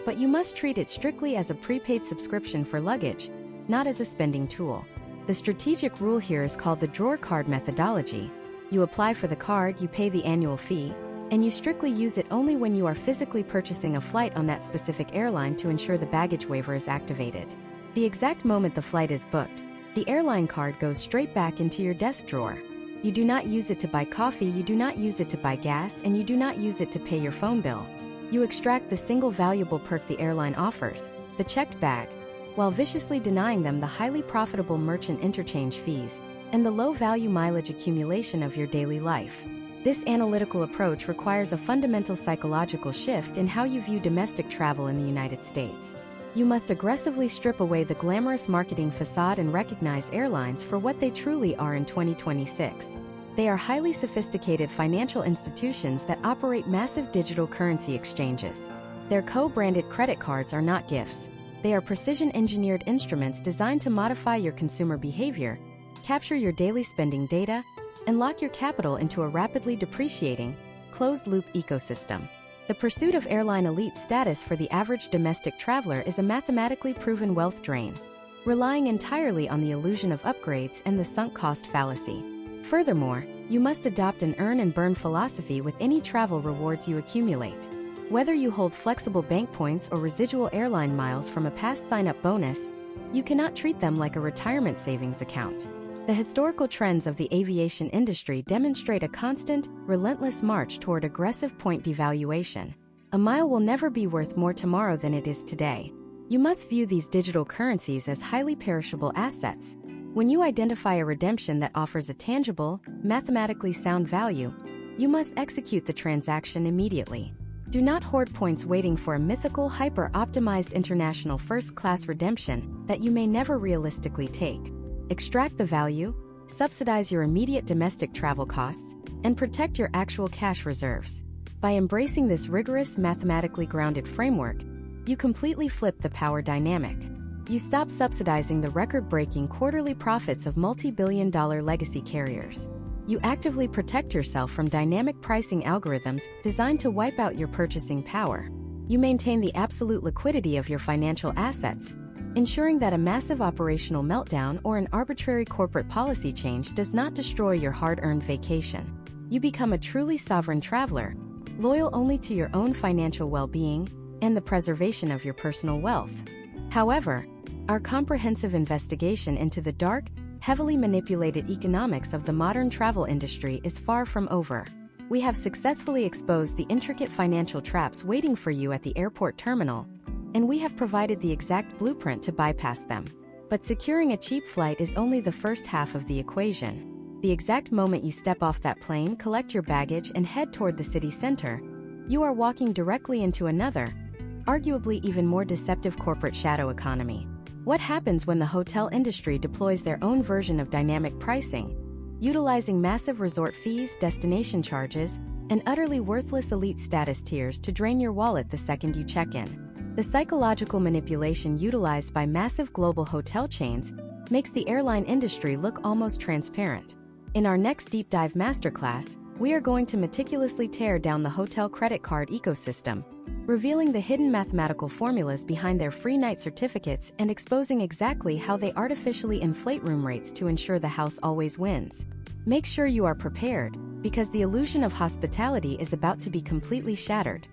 but you must treat it strictly as a prepaid subscription for luggage, not as a spending tool. The strategic rule here is called the drawer card methodology. You apply for the card, you pay the annual fee, and you strictly use it only when you are physically purchasing a flight on that specific airline to ensure the baggage waiver is activated. The exact moment the flight is booked, the airline card goes straight back into your desk drawer. You do not use it to buy coffee, you do not use it to buy gas, and you do not use it to pay your phone bill. You extract the single valuable perk the airline offers, the checked bag, while viciously denying them the highly profitable merchant interchange fees and the low-value mileage accumulation of your daily life. This analytical approach requires a fundamental psychological shift in how you view domestic travel in the United States. You must aggressively strip away the glamorous marketing facade and recognize airlines for what they truly are in 2026. They are highly sophisticated financial institutions that operate massive digital currency exchanges. Their co-branded credit cards are not gifts. They are precision-engineered instruments designed to modify your consumer behavior, capture your daily spending data, and lock your capital into a rapidly depreciating, closed-loop ecosystem. The pursuit of airline elite status for the average domestic traveler is a mathematically proven wealth drain, relying entirely on the illusion of upgrades and the sunk cost fallacy. Furthermore, you must adopt an earn and burn philosophy with any travel rewards you accumulate. Whether you hold flexible bank points or residual airline miles from a past sign-up bonus, you cannot treat them like a retirement savings account. The historical trends of the aviation industry demonstrate a constant, relentless march toward aggressive point devaluation. A mile will never be worth more tomorrow than it is today. You must view these digital currencies as highly perishable assets. When you identify a redemption that offers a tangible, mathematically sound value, you must execute the transaction immediately. Do not hoard points waiting for a mythical, hyper-optimized international first-class redemption that you may never realistically take. Extract the value, subsidize your immediate domestic travel costs, and protect your actual cash reserves. By embracing this rigorous, mathematically grounded framework, you completely flip the power dynamic. You stop subsidizing the record-breaking quarterly profits of multi-billion-dollar legacy carriers. You actively protect yourself from dynamic pricing algorithms designed to wipe out your purchasing power. You maintain the absolute liquidity of your financial assets, ensuring that a massive operational meltdown or an arbitrary corporate policy change does not destroy your hard-earned vacation. You become a truly sovereign traveler, loyal only to your own financial well-being and the preservation of your personal wealth. However, our comprehensive investigation into the dark, heavily manipulated economics of the modern travel industry is far from over. We have successfully exposed the intricate financial traps waiting for you at the airport terminal, and we have provided the exact blueprint to bypass them. But securing a cheap flight is only the first half of the equation. The exact moment you step off that plane, collect your baggage, and head toward the city center, you are walking directly into another, arguably even more deceptive corporate shadow economy. What happens when the hotel industry deploys their own version of dynamic pricing, utilizing massive resort fees, destination charges, and utterly worthless elite status tiers to drain your wallet the second you check in? The psychological manipulation utilized by massive global hotel chains makes the airline industry look almost transparent. In our next deep dive masterclass, we are going to meticulously tear down the hotel credit card ecosystem, revealing the hidden mathematical formulas behind their free night certificates and exposing exactly how they artificially inflate room rates to ensure the house always wins. Make sure you are prepared, because the illusion of hospitality is about to be completely shattered.